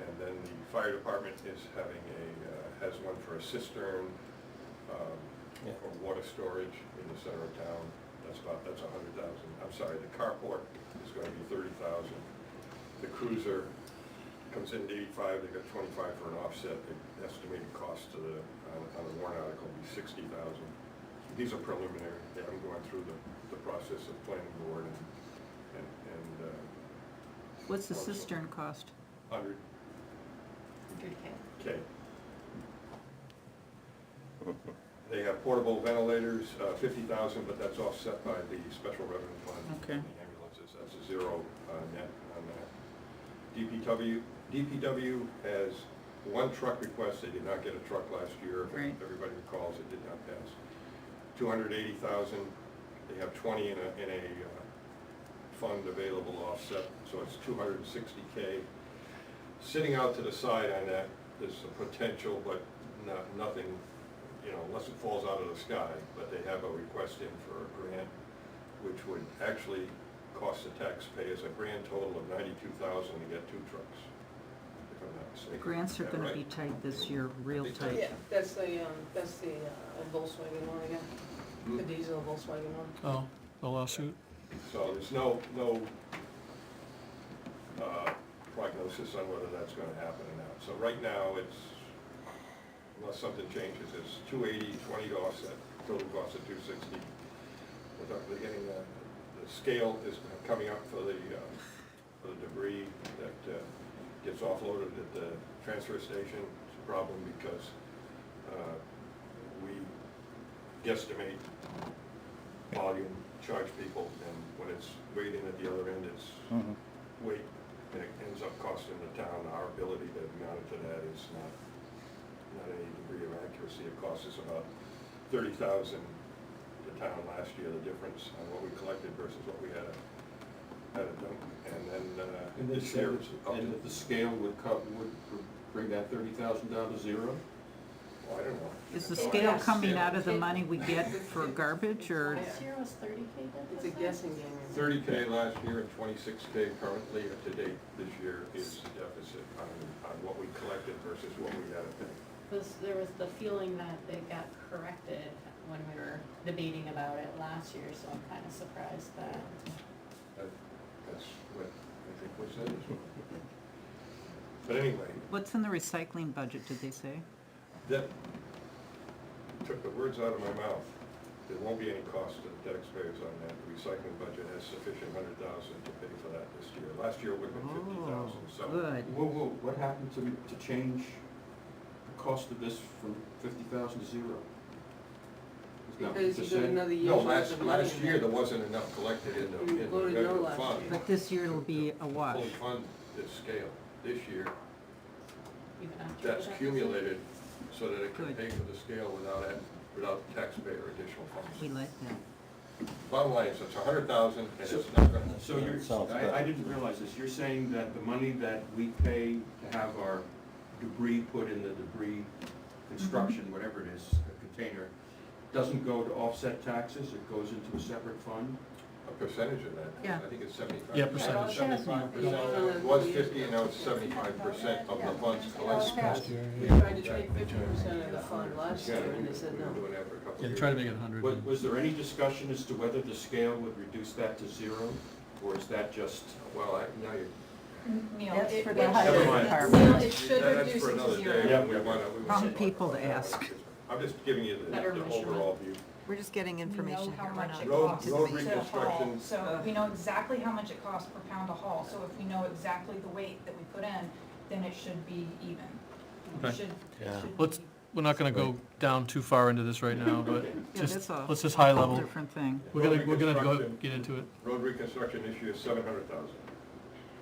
And then the fire department is having has one for a cistern, for water storage in the center of town. That's $100,000. I'm sorry, the carport is gonna be $30,000. The cruiser comes in at 85, they got 25 for an offset. The estimated cost to on the warrant article will be 60,000. These are preliminary. They haven't gone through the process of planning board and What's the cistern cost? 100K. Good. They have portable ventilators, 50,000, but that's offset by the special revenue fund. Okay. The ambulances, that's a zero net on that. DPW has one truck request. They did not get a truck last year. If Right. everybody recalls, it did not pass. 280,000. They have 20 in a fund available offset, so it's 260K. Sitting out to the side on that is a potential, but nothing, you know, unless it falls out of the sky, but they have a request in for a grant, which would actually cost the taxpayers a grand total of $92,000 to get two trucks, if I'm not mistaken. Grants are Is that gonna right? be tight this year, real think so. tight. Yeah, that's the Volkswagen one again, the diesel Volkswagen one. Oh, the lawsuit? So there's no prognosis on whether that's gonna happen or not. So right now, it's, unless something changes, it's 280, 20 to offset, total cost of 260. They're getting, the scale is coming up for the debris that gets offloaded at the transfer station. It's a problem because we guesstimate volume, charge people, and when it's waiting at the other end, it's weight, and it ends up costing the town. Our ability to monitor that is not any degree of accuracy. It costs us about $30,000 the town last year, the difference on what we collected versus what we had to had it done, and then, And they this said, year it's up and to, that the scale would bring that 30,000 down to zero? oh, I don't know. Is the Oh, scale Yes. coming out of the money we get for garbage, or? Last year was 30K It's a deficit? guessing game. 30K last year and 26K currently to date this year is the deficit on what we collected versus what we had to pay. There was the feeling that they got corrected when we were debating about it last year, so I'm kind of surprised that. That's what I think was said as well. But anyway, What's in the recycling budget, did they say? that took the words out of my mouth. There won't be any cost to the taxpayers on that. The recycling budget has sufficient 100,000 to pay for that this year. Last year it would have been 50,000, so. Good. Whoa, what happened to change the cost of this from 50,000 to zero? It's now Because you got 50%. another year's No, worth of money last in year there. there wasn't enough collected in You the voted no regular last fund. year. But this year it'll be a wash. Fully fund this scale. This year, Even after the that's deficit. accumulated so that it can Good. pay for the scale without taxpayer additional We funds. like that. Bottom line is it's 100,000 and it's So- not gonna. So you're, Sounds I better. didn't realize this, you're saying that the money that we pay to have our debris put in the debris construction, whatever it is, a container, doesn't go to offset taxes, it goes into a separate fund? A percentage of that. Yeah. I think it's 75%. Yeah, percentage. 75%. It was 50 and now it's 75% of the funds collected. We tried to take 50% of the fund last Yeah, year, and they said we've been no. doing that for a couple of Yeah, years. try to make it 100. Was there any discussion as to whether the scale would reduce that to zero, or is that just? Well, now you're. Neil, That's it- for it the should- highway Never mind. department. Neil, it should That's reduce for it to another zero. day. Yeah. We wanna- we Wrong wanna- people to ask. I'm just giving you Better the measurement. overall view. We're just getting information We know here, how we're much not. it Road- costs road to reconstruction. haul, so we know exactly how much it costs per pound to haul, so if we know exactly the weight that we put in, then it should be even. It Okay. should- it Yeah. should Let's, be- we're not gonna go down too far into this right now, but Yeah, just, that's a let's just high whole level. different thing. We're Road gonna go, reconstruction. get into it. Road reconstruction this year is 700,000.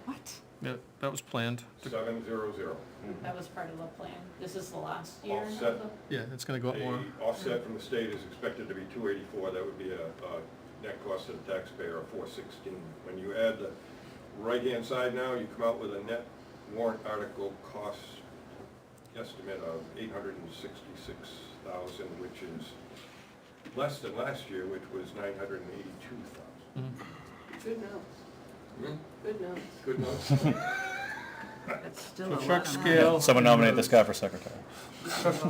What? Yeah, that was planned. 700. That was part of the plan. This is the last year of Offset. the. Yeah, it's gonna go up more. The offset from the state is expected to be 284, that would be a net cost to the taxpayer of 416. When you add the right-hand side now, you come out with a net warrant article cost estimate of 866,000, which is less than last year, which was 982,000. Mhm. Good notes, Hmm? good notes. Good notes? That's still a So lot truck of money. scale. Someone nominate this guy for secretary.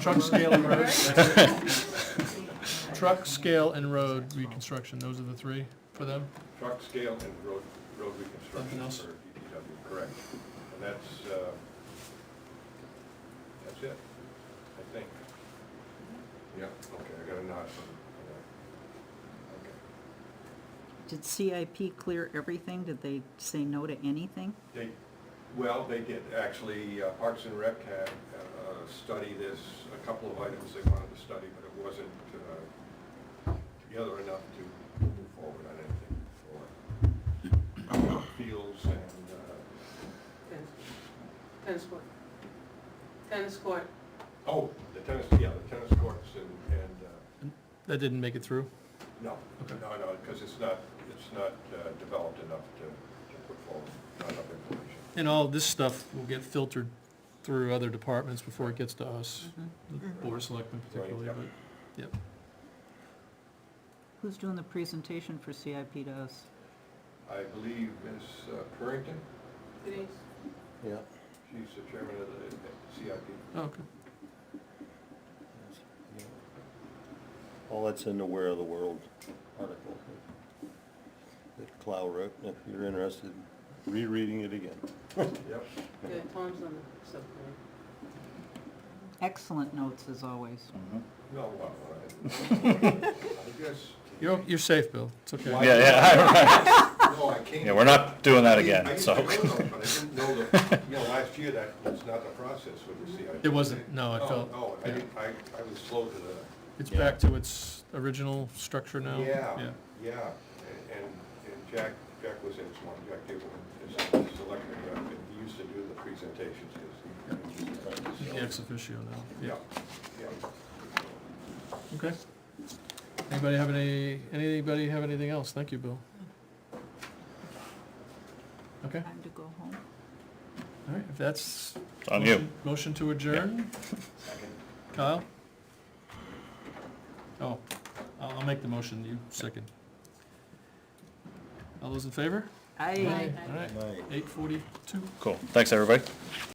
Truck scale and road. Truck scale and road reconstruction, those are the three for them? Truck scale and road Nothing reconstruction else? for DPW, correct. And that's it, I think. Yeah, okay, I got a nod from, okay. Did CIP clear everything? Did they say no to anything? Well, they did, actually, Parks and Rec had studied this, a couple of items they wanted to study, but it wasn't together enough to move forward on anything for fields and, Tennis court. Tennis court. oh, the tennis courts and That didn't make it through? no, Okay. no, because it's not developed enough to put forward, not enough information. And all this stuff will get filtered through other departments before it gets to us, the board of selectmen particularly, Right, but, yep. Who's doing the presentation for CIP to us? I believe Ms. Purrington, Denise. Yeah. she's the chairman of the CIP. Oh, okay. All that's in the Where of the World article that Clow wrote, if you're interested, rereading it again. Yep. Yeah, Tom's on the subcommittee. Excellent notes, as always. No, well, I guess. You're safe, Bill, it's okay. Why- No, I can't. Yeah, we're not doing that I again, so. didn't know, but I didn't know that, last year that was not the process with the CIP. It wasn't, no, I Oh, felt, oh, I yeah. didn't, I was slow to the. It's back to its original structure now? Yeah, and Jack was in this one, Jack Dibble, is a selectman, and he used to do the presentations, The ex officio now, Yeah, yeah. yeah. Okay. Anybody have anything else? Thank you, Bill. Okay, Time to go home. all right, if that's. It's on you. Motion to adjourn, Second. Kyle? Oh, I'll make the motion, you second. All those in favor? I. All right, 8:42. Cool. Thanks, everybody.